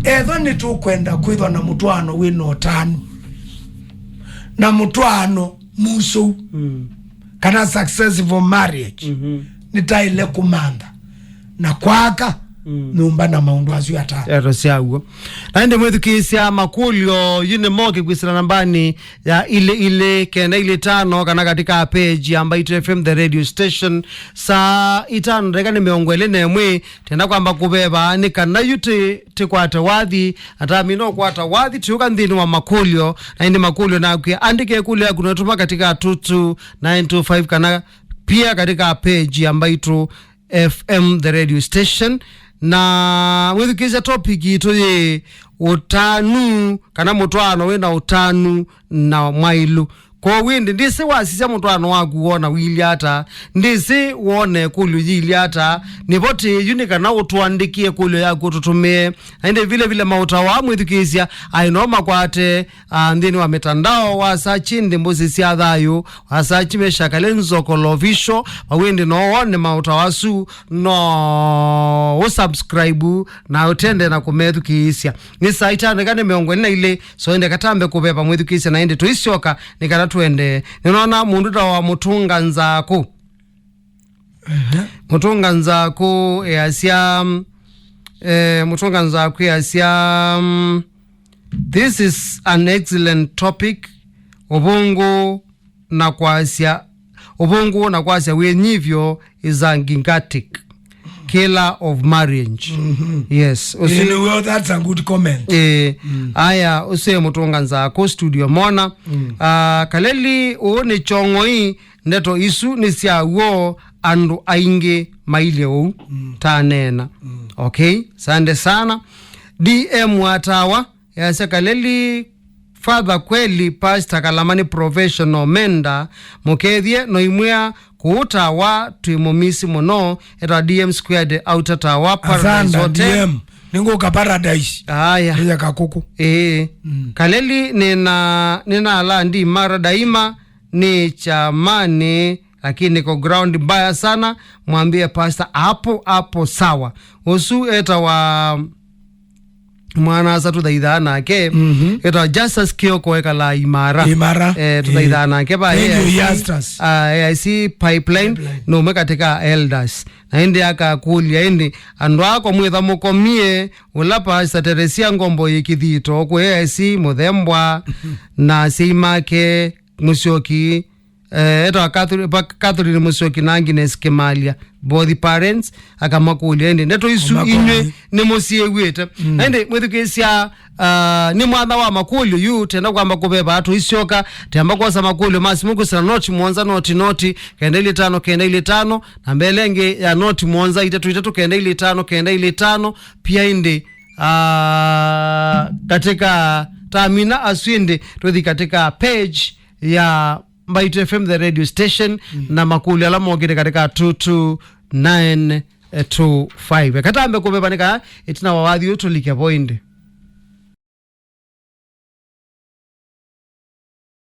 etho ni tu kwenda kwithwa na mutwano wino tano na mutwano muso kana successful marriage nitaile kumanda na kwaka numba na maundu azu yata ero siago ande mwethukisia makulio yune moke kwisira nambani ya ile kenda ile tano kana katika page ya MWAILU FM the radio station saa itano reka nimeongwele nemwe tenda kwamba kubeba ni kana yute tikwata wadhi ata mino kwata wadhi tuka ndini wa makulio na indi makulio na andike kule kunatuma katika 22925 kana pia katika page ya MWAILU FM the radio station na mwithukisha topic ito ye utanu kana mutwano wena utanu na mwailu kwa windi ndisi wasisya mutwano waku wona wili ata ndisi wone kulu yili ata nipoti yunika na utuandikie kulu yaku tutumie na vile vile mautawa mwithukisya ainoma kwate ndini wa mitandao wasachi ndi mbuzi siya dhayu wasachi meshakale nzokolo visho wawindi no wone mautawasu no usubscribe na utende na kumethukisya nisa itane kane meongo nina ile so ende katambe kupepa mwithukisya na ende tuisioka nikana tuende ninaona mundu wa mutunga nzako mutunga nzako yasia mutunga nzako yasia this is an excellent topic ubungu na kwasia wenyivyo is a gingatic killer of marriage yes well, that's a good comment aya use mutunga nzako studio mona kaleli uone chongo hii neto isu nisya uo andu ainge maile u tanena okay sande sana DM watawa ya kaleli father kweli pastor kalamani professional menda mukethie no imwea kuutawa tuimumisi muno eta DM squared outatawa paradise hotel DM ningoka paradise aya ya kakuku kaleli nina ala ndi mara daima ni chamani lakini ko ground mbaya sana mwambie pastor hapo sawa usu eta wa mwana sa tudaidana ke eta justice kio koeka la imara tudaidana ke ba see pipeline no meka teka elders na indi aka kulia indi ando ako mwitha mukomie ulapa sateresia ngombo yikithito kwe see muthembwa na simake musioki eta Catherine musioki nangi neskemalia both parents akamakulia ende neto isu inwe ni musie wete ende mwethukisya ni mwana wa makulio yu tenda kwamba kubeba atu isioka tamba kwasa makulio masi mungu sana noti mwonza noti kenda ili tano na mbelenge ya noti mwonza itatu kenda ili tano pia indi katika tamina aswinde tuthi katika page ya MWAILU FM the radio station na makuli ala mogire katika 22925 katambe kubeba nika itina wawadhi utulike poinde